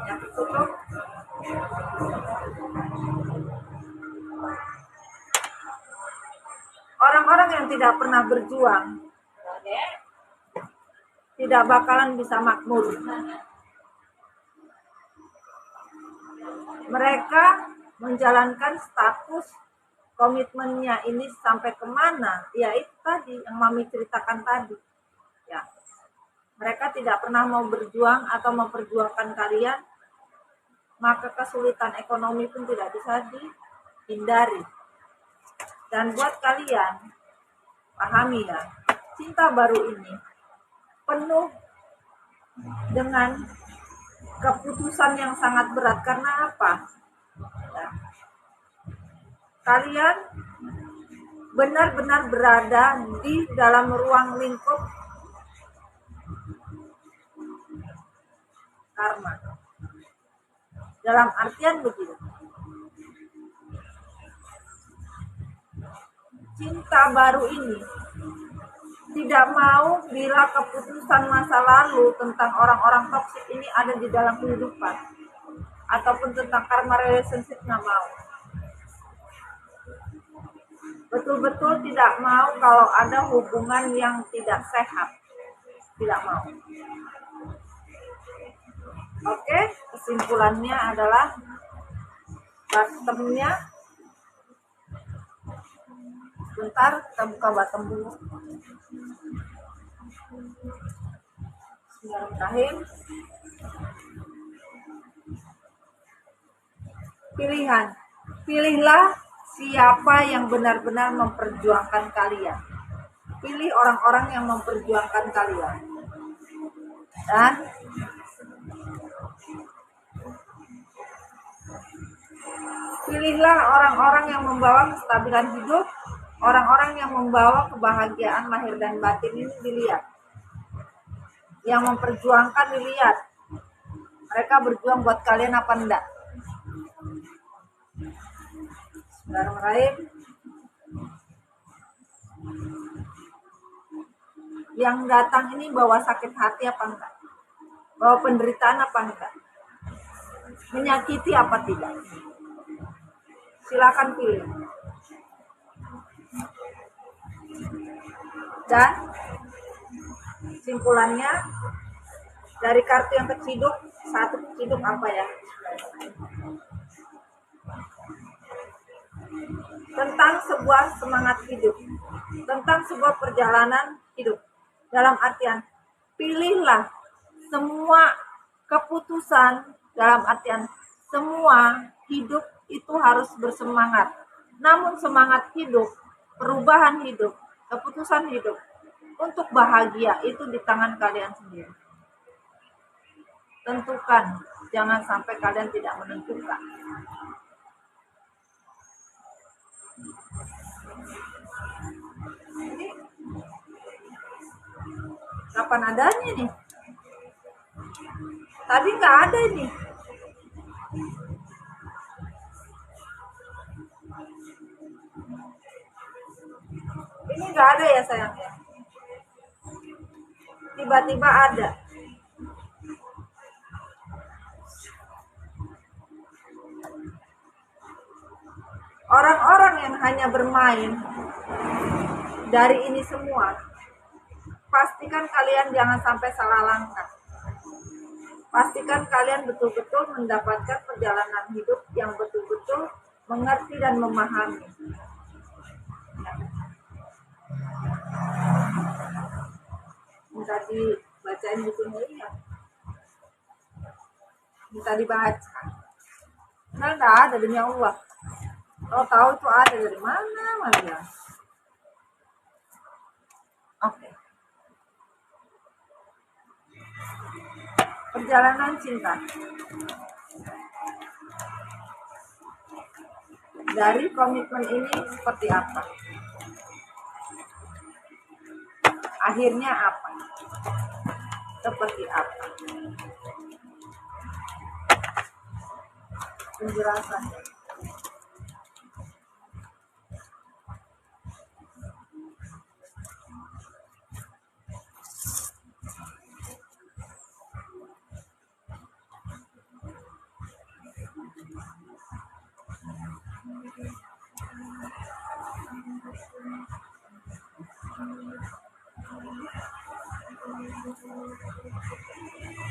yang tertutup, orang-orang yang tidak pernah berjuang tidak bakalan bisa makmur. Mereka menjalankan status komitmennya ini sampai kemana? Ya itu tadi yang Mami ceritakan tadi. Ya, mereka tidak pernah mau berjuang atau memperjuangkan kalian, maka kesulitan ekonomi pun tidak bisa dihindari. Dan buat kalian, pahami ya, cinta baru ini penuh dengan keputusan yang sangat berat. Karena apa? Ya. Kalian benar-benar berada di dalam ruang lingkup karma. Dalam artian begini, cinta baru ini tidak mau bila keputusan masa lalu tentang orang-orang toksik ini ada di dalam kehidupan, ataupun tentang karma relationship, nggak mau. Betul-betul tidak mau kalau ada hubungan yang tidak sehat, tidak mau. Oke, kesimpulannya adalah bottomnya. Bentar, kita buka bottom dulu. Bismillahirrahmanirrahim. Pilihan. Pilihlah siapa yang benar-benar memperjuangkan kalian. Pilih orang-orang yang memperjuangkan kalian. Dan pilihlah orang-orang yang membawa kestabilan hidup, orang-orang yang membawa kebahagiaan lahir dan batin ini dilihat. Yang memperjuangkan dilihat. Mereka berjuang buat kalian apa enggak? Bismillahirrahmanirrahim. Yang datang ini bawa sakit hati apa enggak? Bawa penderitaan apa enggak? Menyakiti apa tidak? Silakan pilih. Dan simpulannya dari kartu yang keciduk, satu keciduk apa ya? Tentang sebuah semangat hidup, tentang sebuah perjalanan hidup. Dalam artian, pilihlah semua keputusan, dalam artian semua hidup itu harus bersemangat. Namun semangat hidup, perubahan hidup, keputusan hidup untuk bahagia itu di tangan kalian sendiri. Tentukan, jangan sampai kalian tidak menentukan. Kapan adanya nih? Tadi nggak ada nih. Ini nggak ada ya sayangnya. Tiba-tiba ada. Orang-orang yang hanya bermain dari ini semua, pastikan kalian jangan sampai salah langkah. Pastikan kalian betul-betul mendapatkan perjalanan hidup yang betul-betul mengerti dan memahami. Minta dibacain bukunya ini ya. Minta dibaca. Nah, nggak ada demi Allah. Kalau tahu itu ada dari mana Maria? Oke. Perjalanan cinta. Dari komitmen ini seperti apa? Akhirnya apa? Seperti apa? Penjelasan.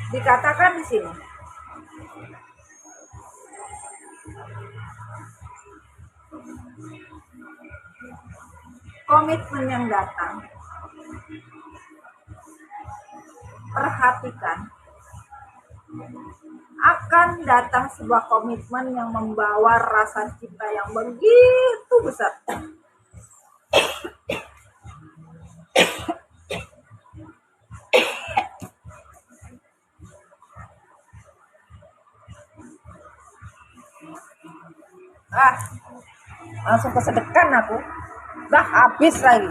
Dikatakan di sini, komitmen yang datang, perhatikan, akan datang sebuah komitmen yang membawa rasa cinta yang begitu besar. Langsung kesedekan aku. Dah habis lagi.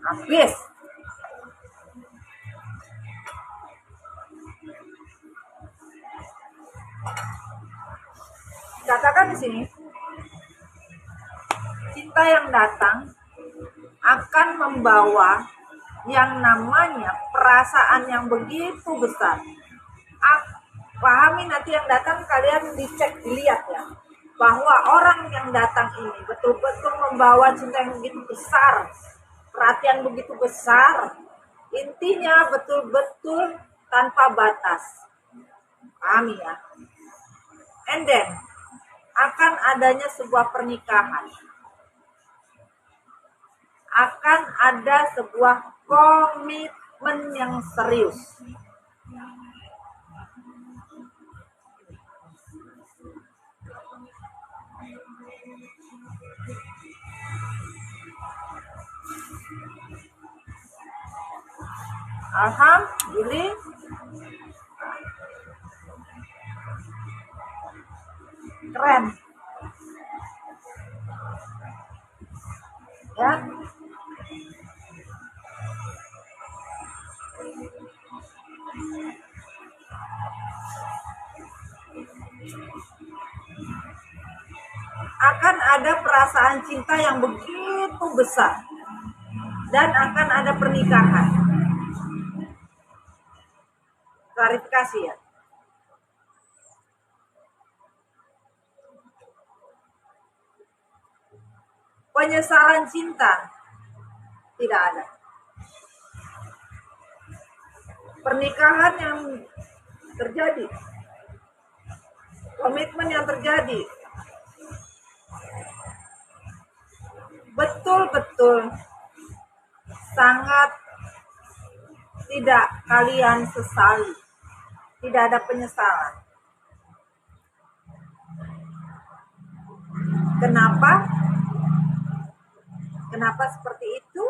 Habis. Katakan di sini, cinta yang datang akan membawa yang namanya perasaan yang begitu besar. Pahami nanti yang datang, kalian dicek, dilihat ya, bahwa orang yang datang ini betul-betul membawa cinta yang begitu besar, perhatian begitu besar, intinya betul-betul tanpa batas. Pahami ya. And then akan adanya sebuah pernikahan, akan ada sebuah komitmen yang serius. Alhamdulillah. Keren. Ya. Akan ada perasaan cinta yang begitu besar dan akan ada pernikahan. Klarifikasi ya. Penyesalan cinta tidak ada. Pernikahan yang terjadi, komitmen yang terjadi, betul-betul sangat tidak kalian sesali. Tidak ada penyesalan. Kenapa? Kenapa seperti itu?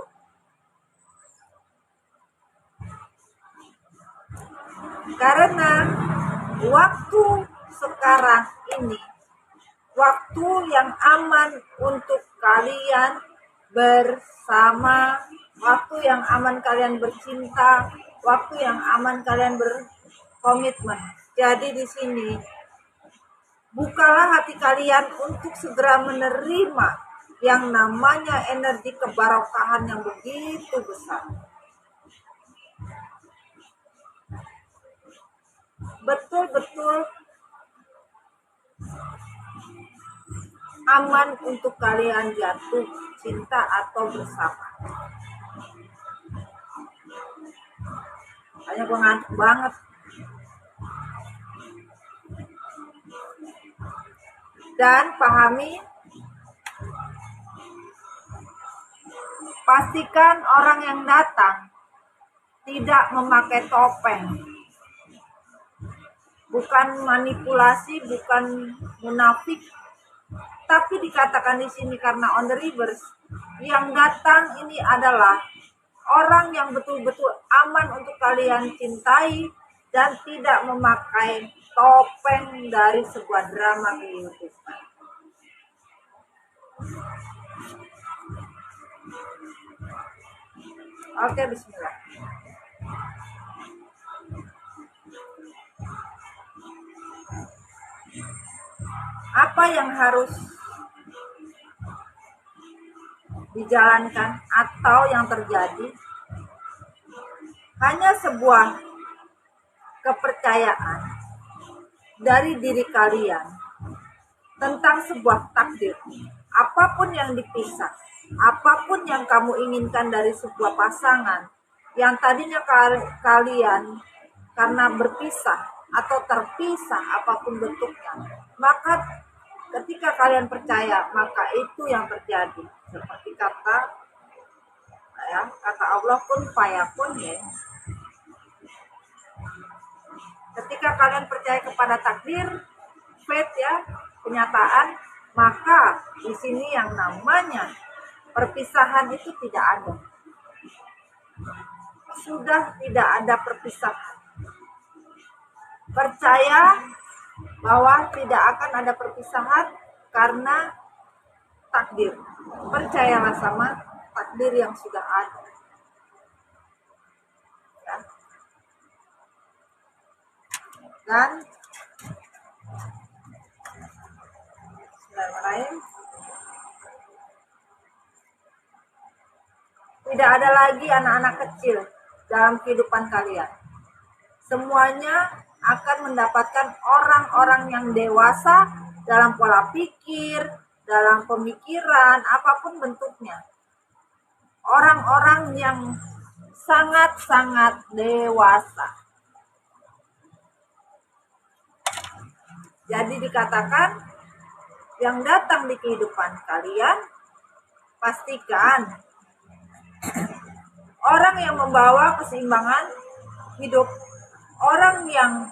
Karena waktu sekarang ini waktu yang aman untuk kalian bersama, waktu yang aman kalian bercinta, waktu yang aman kalian berkomitmen. Jadi di sini bukalah hati kalian untuk segera menerima yang namanya energi kebarokahan yang begitu besar. Betul-betul aman untuk kalian jatuh cinta atau bersama. Hanya gue ngantuk banget. Dan pahami, pastikan orang yang datang tidak memakai topeng. Bukan manipulasi, bukan munafik, tapi dikatakan di sini karena on the reverse, yang datang ini adalah orang yang betul-betul aman untuk kalian cintai dan tidak memakai topeng dari sebuah drama kehidupan. Oke, bismillah. Apa yang harus dijalankan atau yang terjadi? Hanya sebuah kepercayaan dari diri kalian tentang sebuah takdir. Apapun yang dipisah, apapun yang kamu inginkan dari sebuah pasangan yang tadinya kalian karena berpisah atau terpisah apapun bentuknya, maka ketika kalian percaya, maka itu yang terjadi. Seperti kata Allah, kun fayakun ya. Ketika kalian percaya kepada takdir, fate ya, kenyataan, maka di sini yang namanya perpisahan itu tidak ada. Sudah tidak ada perpisahan. Percaya bahwa tidak akan ada perpisahan karena takdir. Percayalah sama takdir yang sudah ada. Ya. Dan Bismillahirrahmanirrahim. Tidak ada lagi anak-anak kecil dalam kehidupan kalian. Semuanya akan mendapatkan orang-orang yang dewasa dalam pola pikir, dalam pemikiran, apapun bentuknya. Orang-orang yang sangat-sangat dewasa. Jadi dikatakan, yang datang di kehidupan kalian, pastikan orang yang membawa keseimbangan hidup, orang yang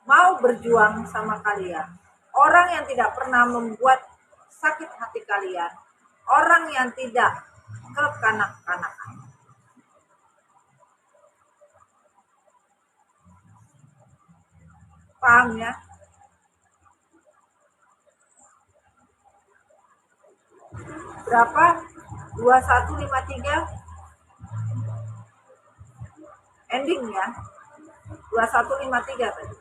mau berjuang sama kalian, orang yang tidak pernah membuat sakit hati kalian, orang yang tidak kekanak-kanakan. Paham ya? Berapa? 2153 ending ya. 2153 tadi.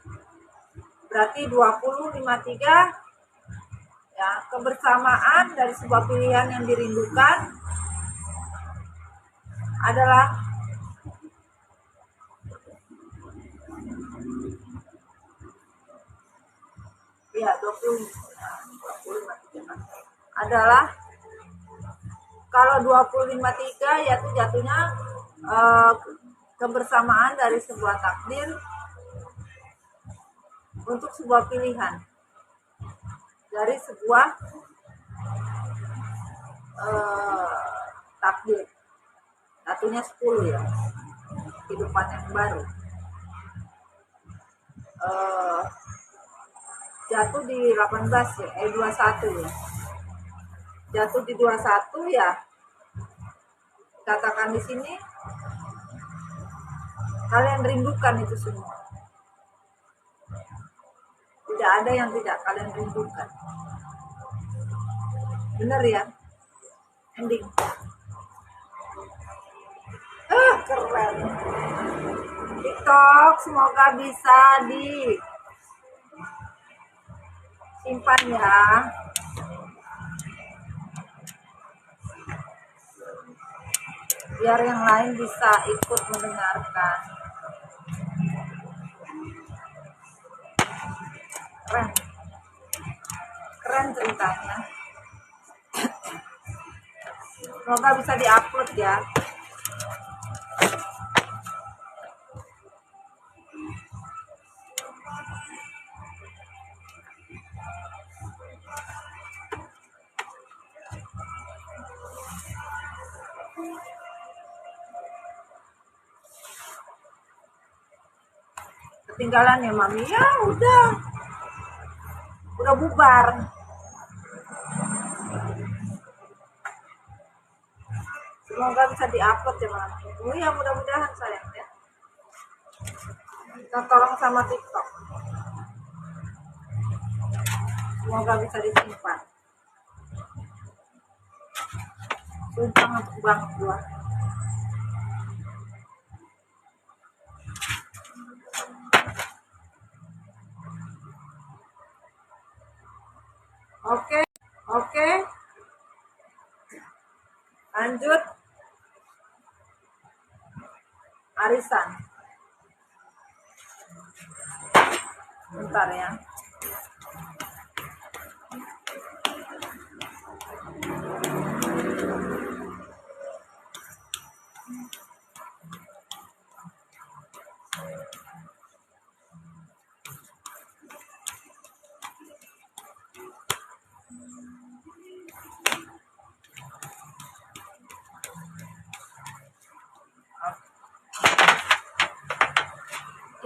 Berarti 2053 ya, kebersamaan dari sebuah pilihan yang dirindukan adalah ya 2053 adalah kalau 253 yaitu jatuhnya kebersamaan dari sebuah takdir untuk sebuah pilihan dari sebuah takdir. Satunya 10 ya, kehidupan yang baru. Jatuh di 18 ya, 21 ya. Jatuh di 21 ya. Katakan di sini kalian rindukan itu semua. Tidak ada yang tidak kalian rindukan. Benar ya? ending. Keren. TikTok semoga bisa disimpan ya. Biar yang lain bisa ikut mendengarkan. Keren. Keren ceritanya. Semoga bisa diupload ya. Ketinggalan ya Mami. Ya udah bubar. Semoga bisa diupload ya Mami. Oh ya, mudah-mudahan sayang ya. Kita tolong sama TikTok. Semoga bisa disimpan. Sumpah ngantuk banget gua. Oke. Lanjut. Arisan. Bentar ya.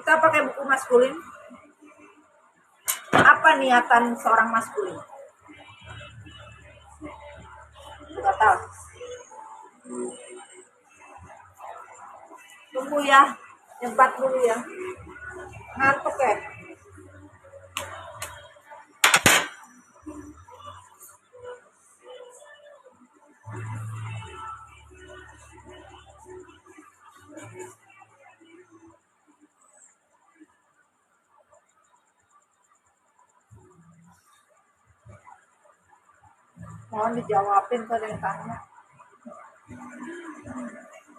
Kita pakai buku maskulin. Apa niatan seorang maskulin? Nggak tahu. Tunggu ya, nyebat dulu ya. Ngantuk ya. Mohon dijawabin kalau yang tanya.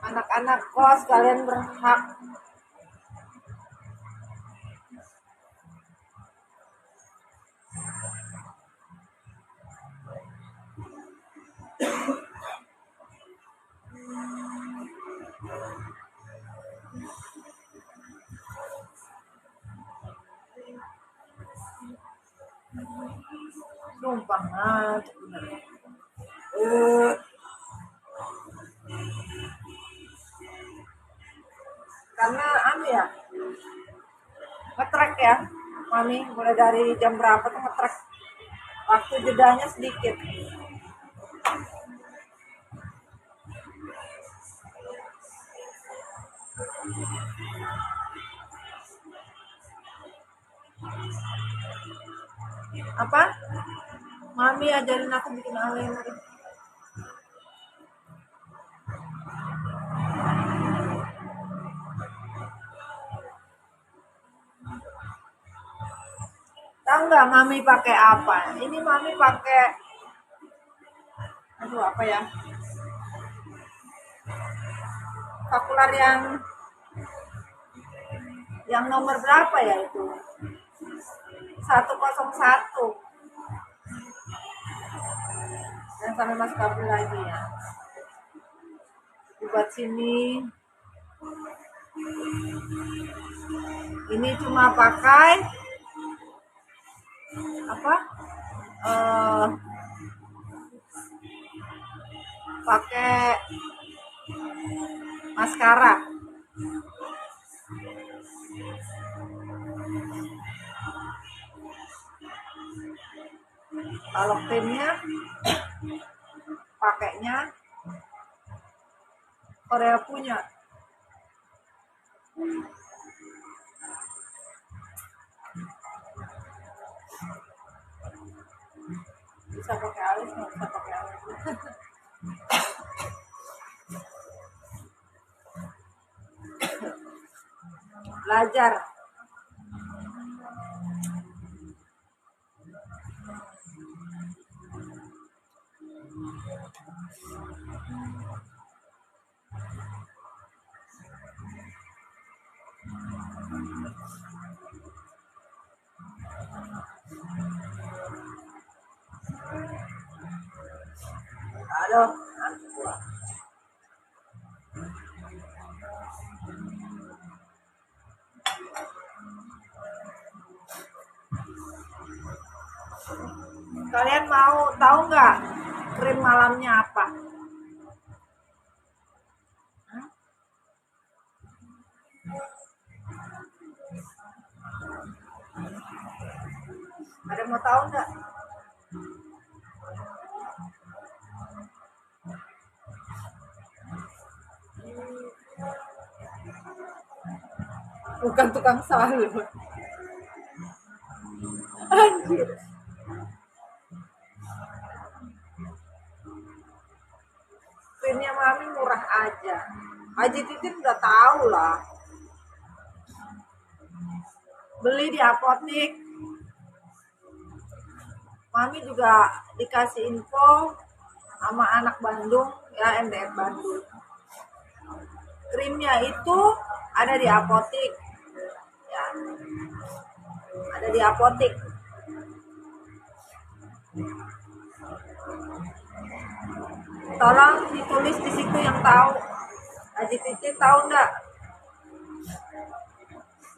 Anak-anak kos kalian berhak. Sumpah ngantuk bener. Karena ya ngetrek ya Mami, mulai dari jam berapa tuh ngetrek, waktu jedanya sedikit. Apa? Mami ajarin aku bikin alemari. Tahu nggak Mami pakai apa? Ini Mami pakai, apa ya? Kalkular yang nomor berapa ya itu? 101. Dan sampai masuk kabel lagi ya. Buat sini. Ini cuma pakai apa? Pakai maskara. Kalau krimnya pakainya Korea punya. Bisa pakai alis, nggak bisa pakai alis. Belajar. Aduh, kalian mau tahu nggak krim malamnya apa? Hah? Ada mau tahu nggak? Bukan tukang sayur. Anjir. Krimnya mami murah aja. Haji Titin udah tahu lah. Beli di apotek. Mami juga dikasih info sama anak Bandung, ya MDF Bandung. Krimnya itu ada di apotek. Ya. Ada di apotek. Tolong ditulis di situ yang tahu. Haji Titin tahu nggak?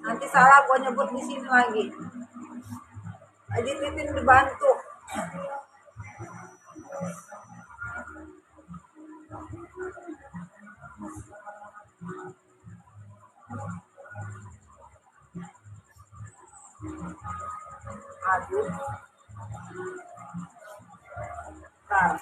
Nanti salah gue nyebut di sini lagi. Haji Titin dibantu. Aduh. Bentar.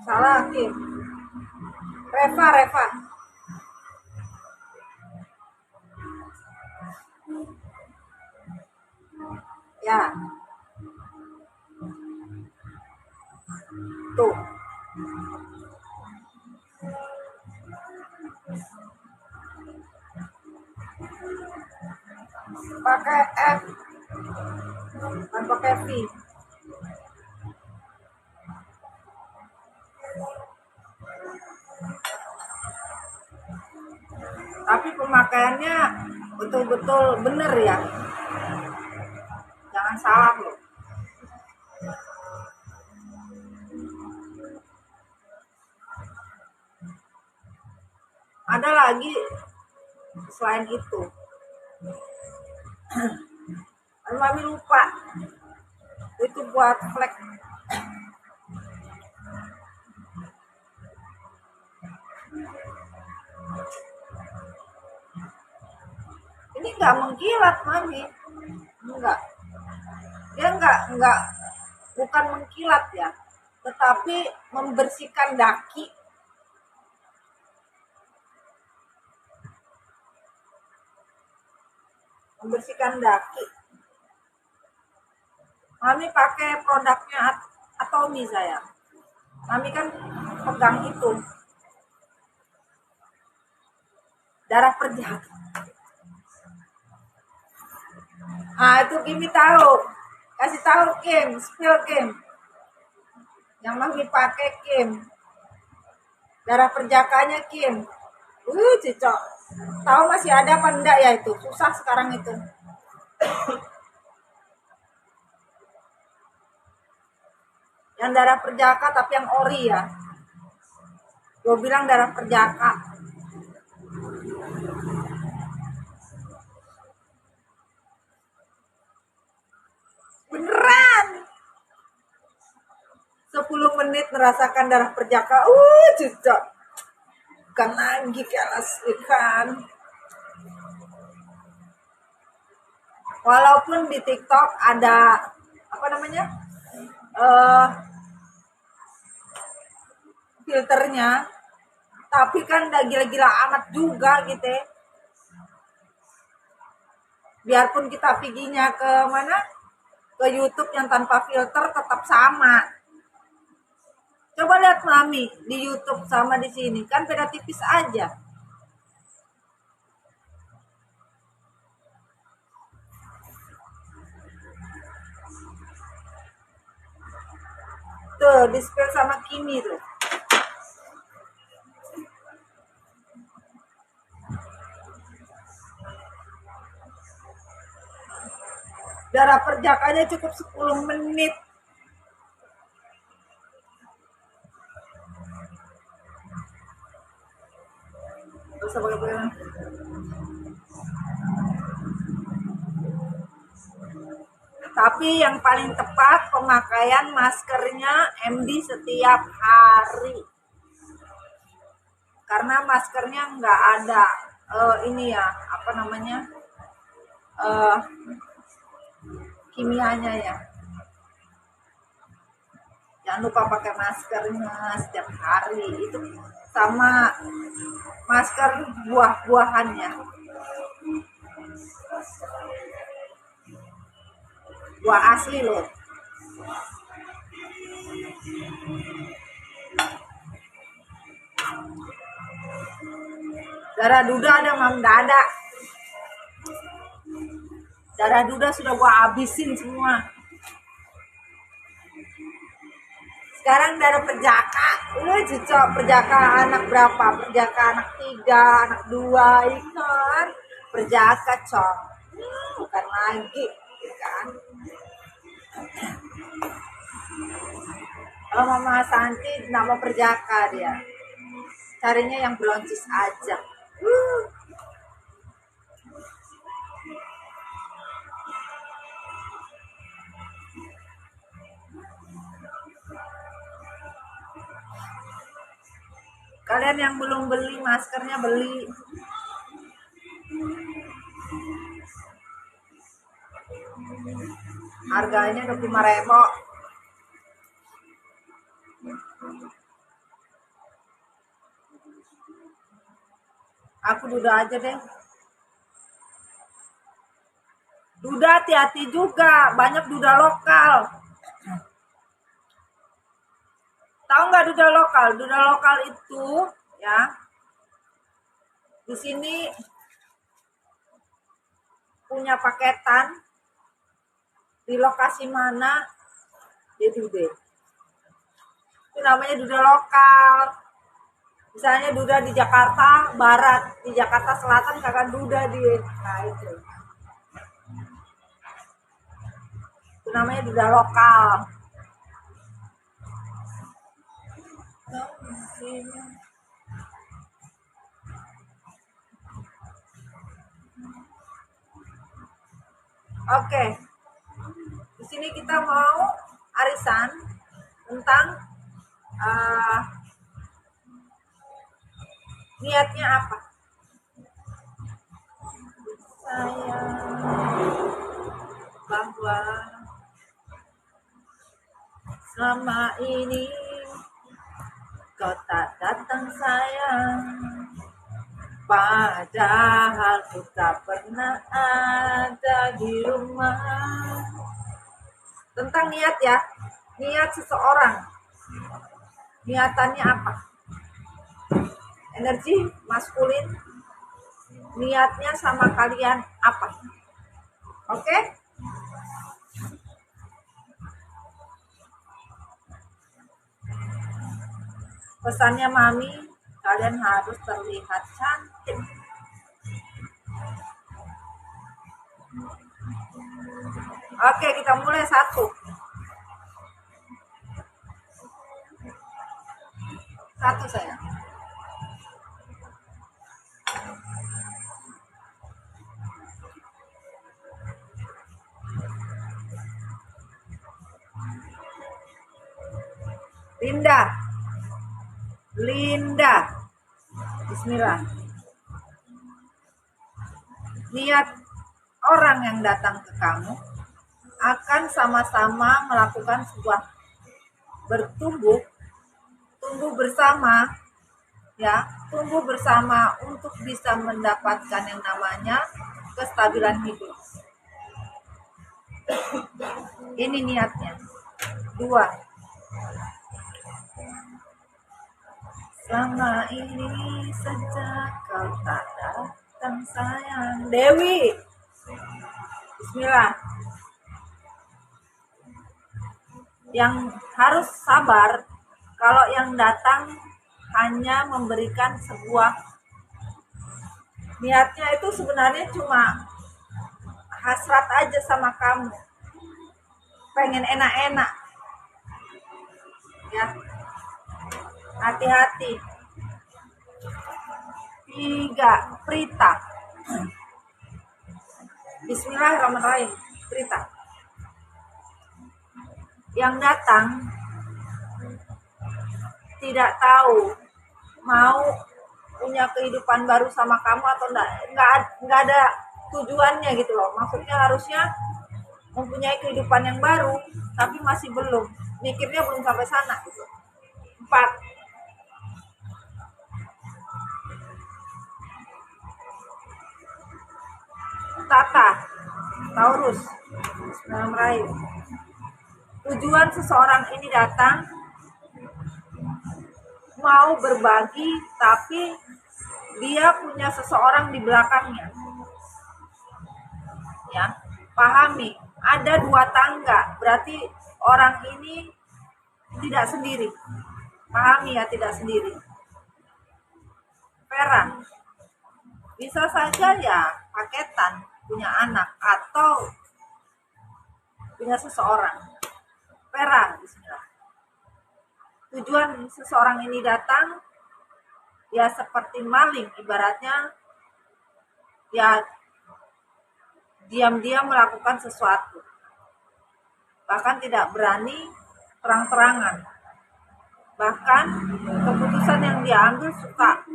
Salah, Kim. Reva. Ya. Tuh. Pakai F. Bukan pakai V. Tapi pemakaiannya betul-betul bener ya. Jangan salah loh. Ada lagi selain itu. Mami lupa. Itu buat flek. Ini nggak mengkilat, Mami. Enggak. Dia enggak bukan mengkilat ya, tetapi membersihkan daki. Membersihkan daki. Mami pakai produknya Atomy sayang. Mami kan pegang itu. Darah perjaka. Ah, itu Kimi tahu. Kasih tahu Kim, spill Kim. Yang Mami pakai Kim. Darah perjakanya Kim. Cicok. Tahu masih ada apa enggak ya itu? Susah sekarang itu. Yang darah perjaka tapi yang ori ya. Gue bilang darah perjaka. Beneran. 10 menit merasakan darah perjaka. Cicok. Bukan lagi kelas ikan. Walaupun di TikTok ada apa namanya? eh, filternya, tapi kan udah gila-gila amat juga gitu ya. Biarpun kita piginya ke mana, ke YouTube yang tanpa filter tetap sama. Coba lihat Mami di YouTube sama di sini, kan beda tipis aja. Tuh, di-spill sama Kimi tuh. Darah perjakanya cukup 10 menit. Terus apa lagi? Tapi yang paling tepat pemakaian maskernya MD setiap hari. Karena maskernya nggak ada ini ya, apa namanya, kimianya ya. Jangan lupa pakai maskernya setiap hari. Itu sama masker buah-buahannya. Buah asli loh. Darah duda ada mam, nggak ada. Darah duda sudah gua habisin semua. Sekarang darah perjaka, cocok perjaka anak berapa? Perjaka anak 3, anak 2, ikan. Perjaka cok, bukan lagi, kan? Kalau Mama Santi nama perjaka dia, carinya yang broncis aja. Kalian yang belum beli maskernya beli. Harganya 25.000. Aku duda aja deh. Duda hati-hati juga, banyak duda lokal. Tahu nggak duda lokal? Duda lokal itu ya, di sini punya paketan di lokasi mana dia duda. Itu namanya duda lokal. Misalnya duda di Jakarta Barat, di Jakarta Selatan kagak duda dia. Nah itu namanya duda lokal. Oke, di sini kita mau arisan tentang niatnya apa? Saya bahwa selama ini kau tak datang sayang, padahal ku tak pernah ada di rumah. Tentang niat ya, niat seseorang, niatannya apa? Energi maskulin, niatnya sama kalian apa? Oke? Pesannya Mami, kalian harus terlihat cantik. Oke, kita mulai 1. 1 saya. Linda. Bismillah. Niat orang yang datang ke kamu akan sama-sama melakukan sebuah bertumbuh, tumbuh bersama, ya, tumbuh bersama untuk bisa mendapatkan yang namanya kestabilan hidup. Ini niatnya. 2. Selama ini sejak kau tak datang sayang. Dewi. Bismillah. Yang harus sabar kalau yang datang hanya memberikan sebuah, niatnya itu sebenarnya cuma hasrat aja sama kamu, pengen enak-enak, ya. Hati-hati. 3. Prita. Bismillahirrahmanirrahim. Prita. Yang datang tidak tahu mau punya kehidupan baru sama kamu atau enggak ada tujuannya gitu loh. Maksudnya harusnya mempunyai kehidupan yang baru, tapi masih belum, mikirnya belum sampai sana gitu. 4. Tata, Taurus. Bismillahirrahmanirrahim. Tujuan seseorang ini datang mau berbagi, tapi dia punya seseorang di belakangnya. Ya, pahami. Ada 2 tangga, berarti orang ini tidak sendiri. Pahami ya, tidak sendiri. Vera, bisa saja ya paketan, punya anak atau punya seseorang. Vera, bismillah. Tujuan seseorang ini datang ya seperti maling, ibaratnya ya diam-diam melakukan sesuatu, bahkan tidak berani terang-terangan, bahkan keputusan yang diambil suka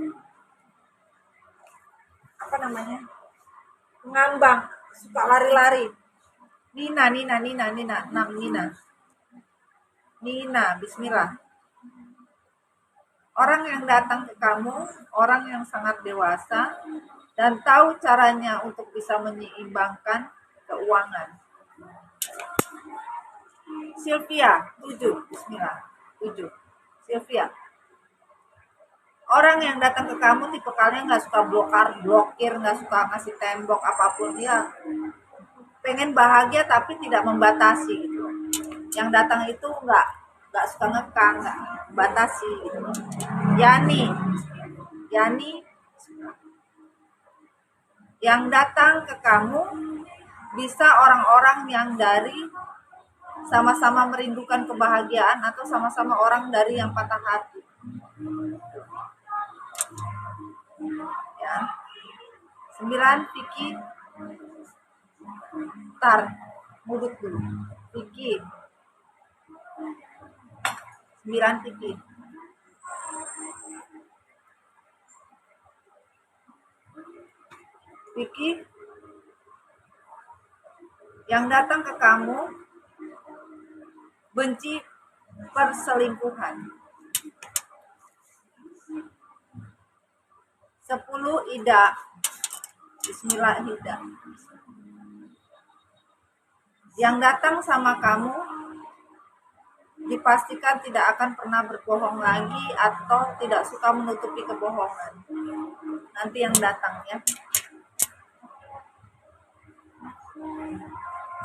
ngambang, suka lari-lari. Nina, bismillah. Orang yang datang ke kamu, orang yang sangat dewasa dan tahu caranya untuk bisa menyeimbangkan keuangan. Sylvia, 7, bismillah. 7. Sylvia. Orang yang datang ke kamu tipe kalian nggak suka blokir, nggak suka ngasih tembok apapun, dia pengen bahagia tapi tidak membatasi gitu. Yang datang itu nggak suka ngekang, nggak batasi gitu. Yani, yang datang ke kamu bisa orang-orang yang dari sama-sama merindukan kebahagiaan atau sama-sama orang dari yang patah hati. Ya. 9. Vicky. Tar, mudut dulu. Vicky. 9. Vicky. Vicky, yang datang ke kamu benci perselingkuhan. 10. Ida. Bismillah, Ida. Yang datang sama kamu dipastikan tidak akan pernah berbohong lagi atau tidak suka menutupi kebohongan. Nanti yang datang ya.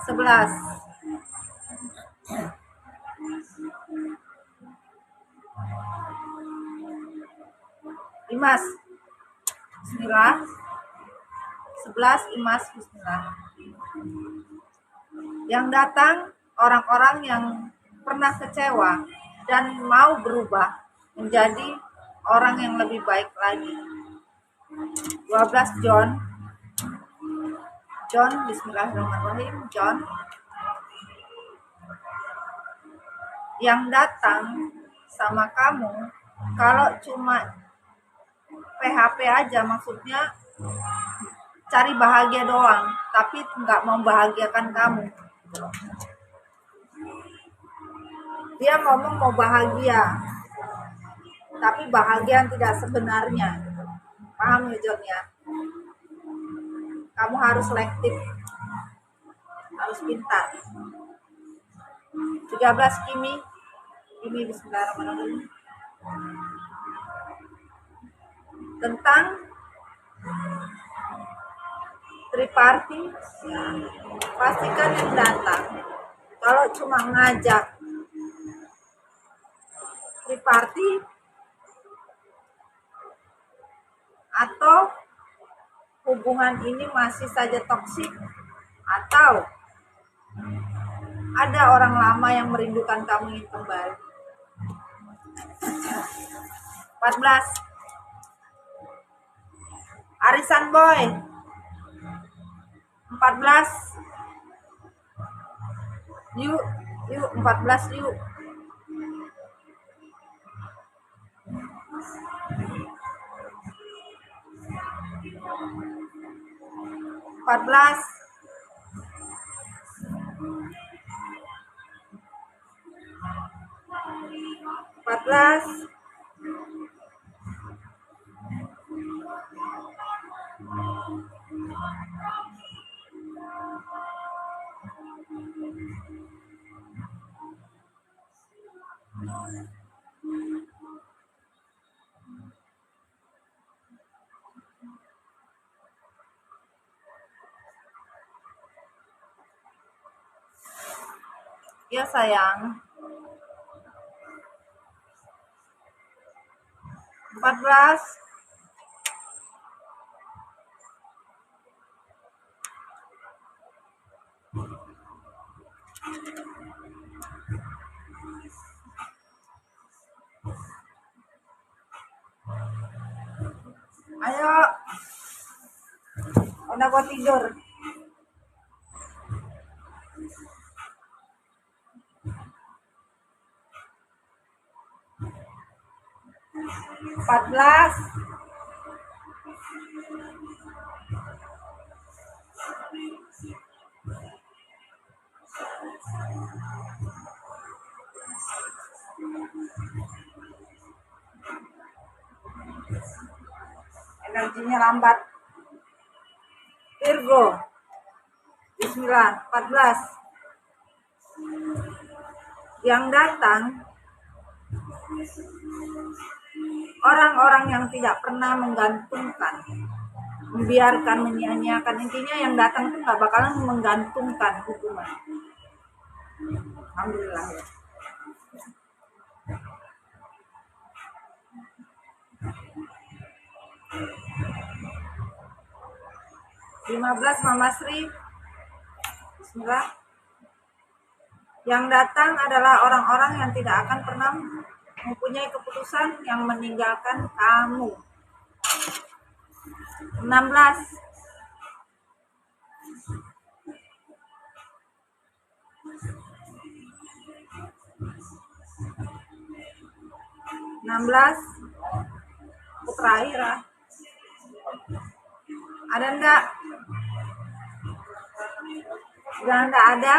11. Imas. Bismillah. 11. Imas, bismillah. Yang datang orang-orang yang pernah kecewa dan mau berubah menjadi orang yang lebih baik lagi. 12. John, bismillahirrahmanirrahim. John, yang datang sama kamu kalau cuma PHP aja, maksudnya cari bahagia doang, tapi nggak membahagiakan kamu. Dia ngomong mau bahagia, tapi bahagia yang tidak sebenarnya. Paham ya John ya? Kamu harus selektif, harus pintar. 13 Kimi bismillahirrahmanirrahim. Tentang triparty, ya, pastikan yang datang. Kalau cuma ngajak triparty atau hubungan ini masih saja toksik, atau ada orang lama yang merindukan kamu ingin kembali. 14 Arisan Boy. 14 yuk 14 yuk. Empat belas ya sayang. 14 ayo, udah gua tidur. 14 energinya lambat. Virgo bismillah. 14 yang datang orang-orang yang tidak pernah menggantungkan, membiarkan, menyia-nyiakan. Intinya yang datang itu nggak bakalan menggantungkan hubungan. Alhamdulillah ya. Lima belas Mama Sri. Bismillah. Yang datang adalah orang-orang yang tidak akan pernah mempunyai keputusan yang meninggalkan kamu. 16 terakhir lah. Ada enggak? Sudah enggak ada?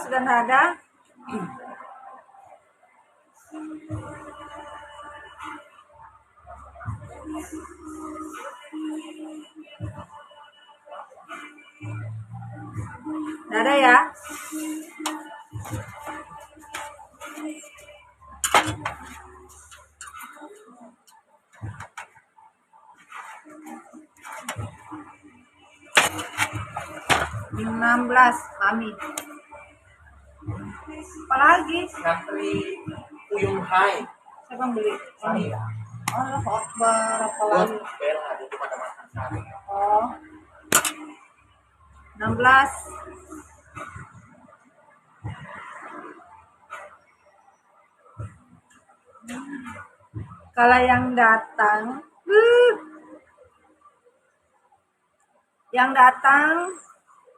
Sudah enggak ada? Enggak ada ya? Mami. Apalagi? Ngantri Uyung Hai. Siapa yang beli? Saya. Allah Akbar, apalagi? Bella di rumah makan sari. Oh. 16 kalau yang datang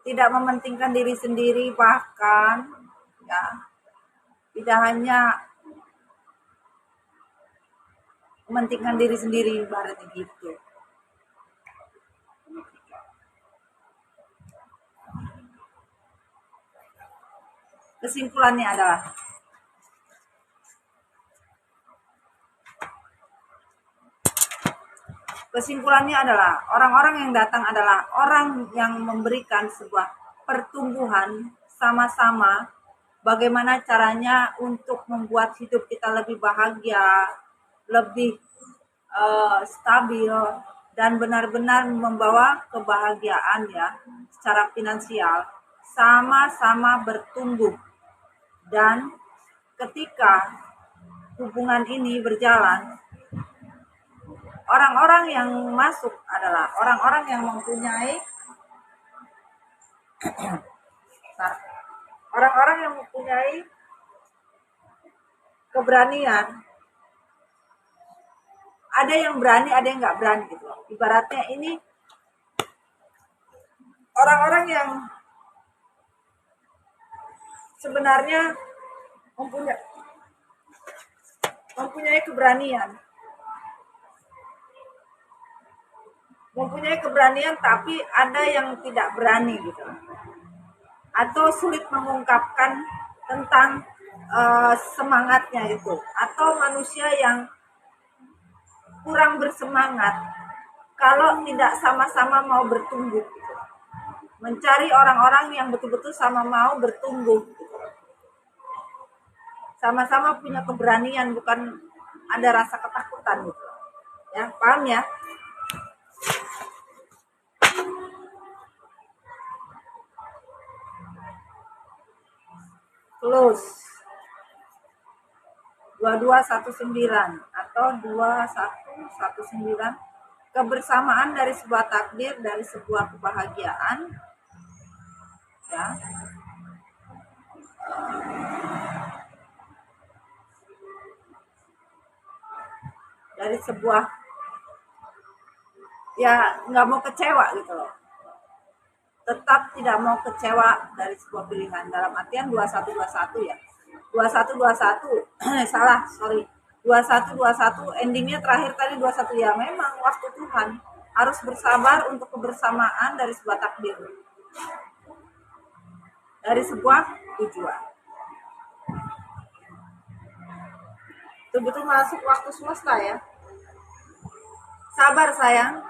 tidak mementingkan diri sendiri, bahkan ya tidak hanya mementingkan diri sendiri, ibaratnya gitu. Kesimpulannya adalah orang-orang yang datang adalah orang yang memberikan sebuah pertumbuhan sama-sama bagaimana caranya untuk membuat hidup kita lebih bahagia, lebih stabil, dan benar-benar membawa kebahagiaan ya secara finansial, sama-sama bertumbuh. Dan ketika hubungan ini berjalan, orang-orang yang masuk adalah orang-orang yang mempunyai keberanian. Ada yang berani, ada yang nggak berani gitu. Ibaratnya ini orang-orang yang sebenarnya mempunyai keberanian, tapi ada yang tidak berani gitu, atau sulit mengungkapkan tentang semangatnya itu, atau manusia yang kurang bersemangat kalau tidak sama-sama mau bertumbuh gitu. Mencari orang-orang yang betul-betul sama mau bertumbuh gitu. Sama-sama punya keberanian, bukan ada rasa ketakutan gitu. Ya, paham ya? Close 2219 atau 2119, kebersamaan dari sebuah takdir, dari sebuah kebahagiaan ya, dari sebuah ya nggak mau kecewa gitu loh, tetap tidak mau kecewa dari sebuah pilihan, dalam artian 2121 ya, 2121 salah, sorry, 2121 endingnya terakhir tadi 21 ya, memang waktu Tuhan, harus bersabar untuk kebersamaan dari sebuah takdir, dari sebuah tujuan. Betul-betul masuk waktu semesta ya. Sabar sayang,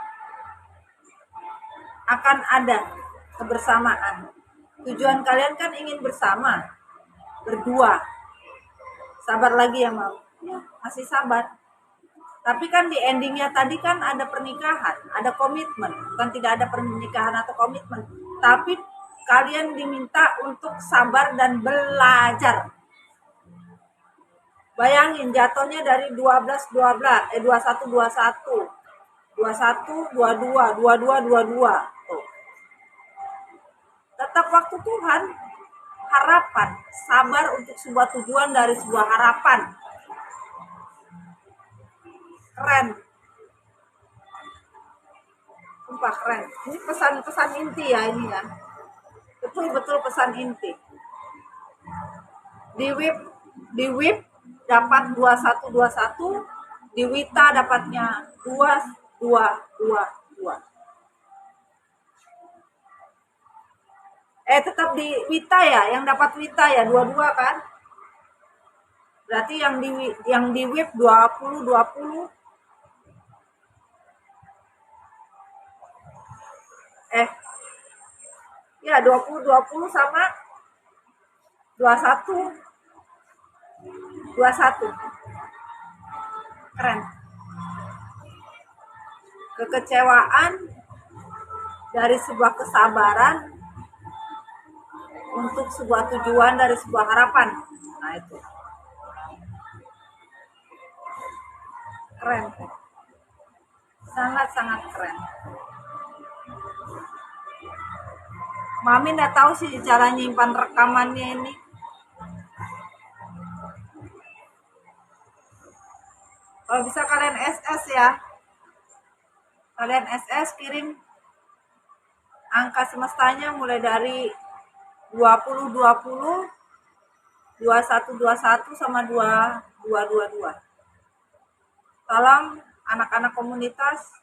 akan ada kebersamaan. Tujuan kalian kan ingin bersama, berdua. Sabar lagi ya mau, ya, masih sabar. Tapi kan di endingnya tadi kan ada pernikahan, ada komitmen. Bukan tidak ada pernikahan atau komitmen, tapi kalian diminta untuk sabar dan belajar. Bayangin jatuhnya dari 21 22. Tuh. Tetap waktu Tuhan, harapan, sabar untuk sebuah tujuan dari sebuah harapan. Keren. Sumpah keren. Ini pesan-pesan inti ya ini ya. Betul-betul pesan inti. Di WIP dapat 2121, di Wita dapatnya 2222. Tetap di Wita ya, yang dapat Wita ya 22 kan? Berarti yang di WIP 2020. Ya 2020 sama 21. Keren. Kekecewaan dari sebuah kesabaran untuk sebuah tujuan dari sebuah harapan. Nah itu keren, sangat-sangat keren. Mami nggak tahu sih cara nyimpan rekamannya ini. Kalau bisa kalian SS ya, kalian SS kirim angka semestanya mulai dari 2020, 2121 sama 2222. Tolong anak-anak komunitas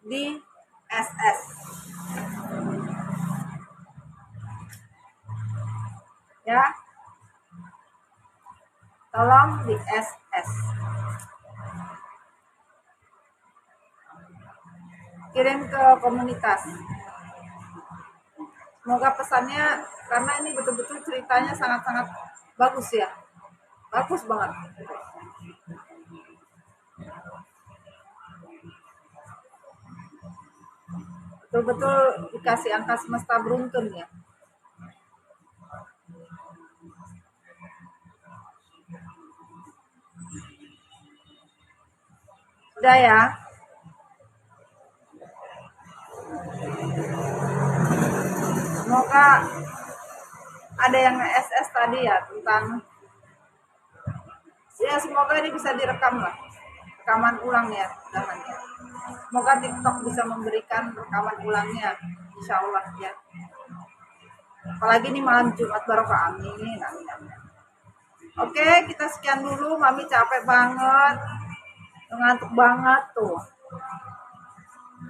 di SS. Ya, tolong di SS. Kirim ke komunitas. Semoga pesannya, karena ini betul-betul ceritanya sangat-sangat bagus ya. Bagus banget. Betul-betul dikasih angka semesta beruntun ya. Sudah ya. Semoga ada yang SS tadi ya tentang ya, semoga ini bisa direkam lah, rekaman ulang ya, jangan ya. Semoga TikTok bisa memberikan rekaman ulangnya, insya Allah ya. Apalagi ini malam Jumat barokah, amin, amin, amin. Oke, kita sekian dulu. Mami capek banget, ngantuk banget tuh.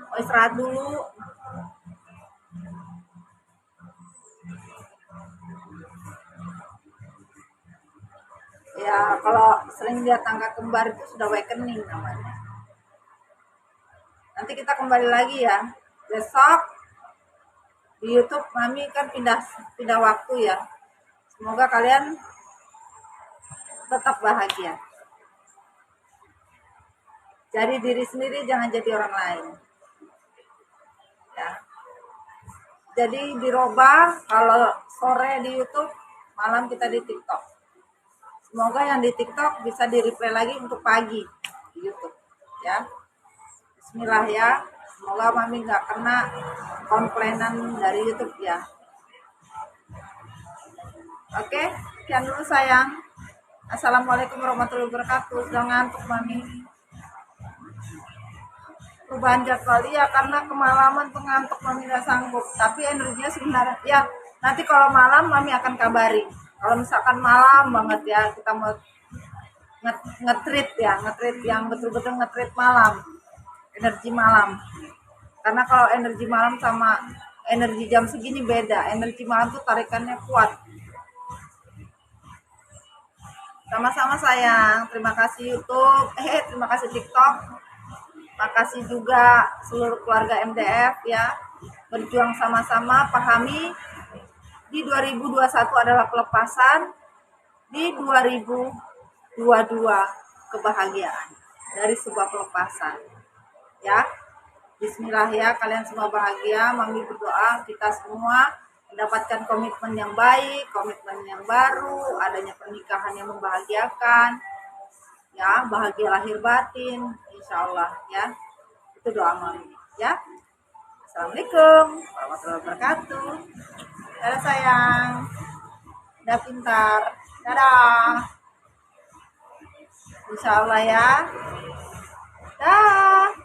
Mau istirahat dulu. Ya, kalau sering lihat tangga kembar itu sudah awakening namanya. Nanti kita kembali lagi ya. Besok di YouTube Mami kan pindah waktu ya. Semoga kalian tetap bahagia. Jadi diri sendiri, jangan jadi orang lain. Ya. Jadi dirubah, kalau sore di YouTube, malam kita di TikTok. Semoga yang di TikTok bisa di-replay lagi untuk pagi di YouTube. Ya. Bismillah ya. Semoga Mami nggak kena komplainan dari YouTube ya. Oke, sekian dulu sayang. Assalamualaikum warahmatullahi wabarakatuh. Sudah ngantuk Mami. Perubahan jadwal ya, karena kemalaman pengantuk Mami nggak sanggup. Tapi energinya sebenarnya ya. Nanti kalau malam Mami akan kabari. Kalau misalkan malam banget ya, kita mau nge-treat ya, nge-treat yang betul-betul nge-treat malam, energi malam. Karena kalau energi malam sama energi jam segini beda. Energi malam tuh tarikannya kuat. Sama-sama sayang. Terima kasih YouTube, terima kasih TikTok. Terima kasih juga seluruh keluarga MDF ya. Berjuang sama-sama, pahami di 2021 adalah pelepasan, di 2022 kebahagiaan dari sebuah pelepasan. Ya. Bismillah ya, kalian semua bahagia. Mami berdoa kita semua mendapatkan komitmen yang baik, komitmen yang baru, adanya pernikahan yang membahagiakan. Ya, bahagia lahir batin, insya Allah ya. Itu doa Mami ya. Assalamualaikum warahmatullahi wabarakatuh. Dadah sayang. Udah pintar. Dadah. Insya Allah ya. Dah.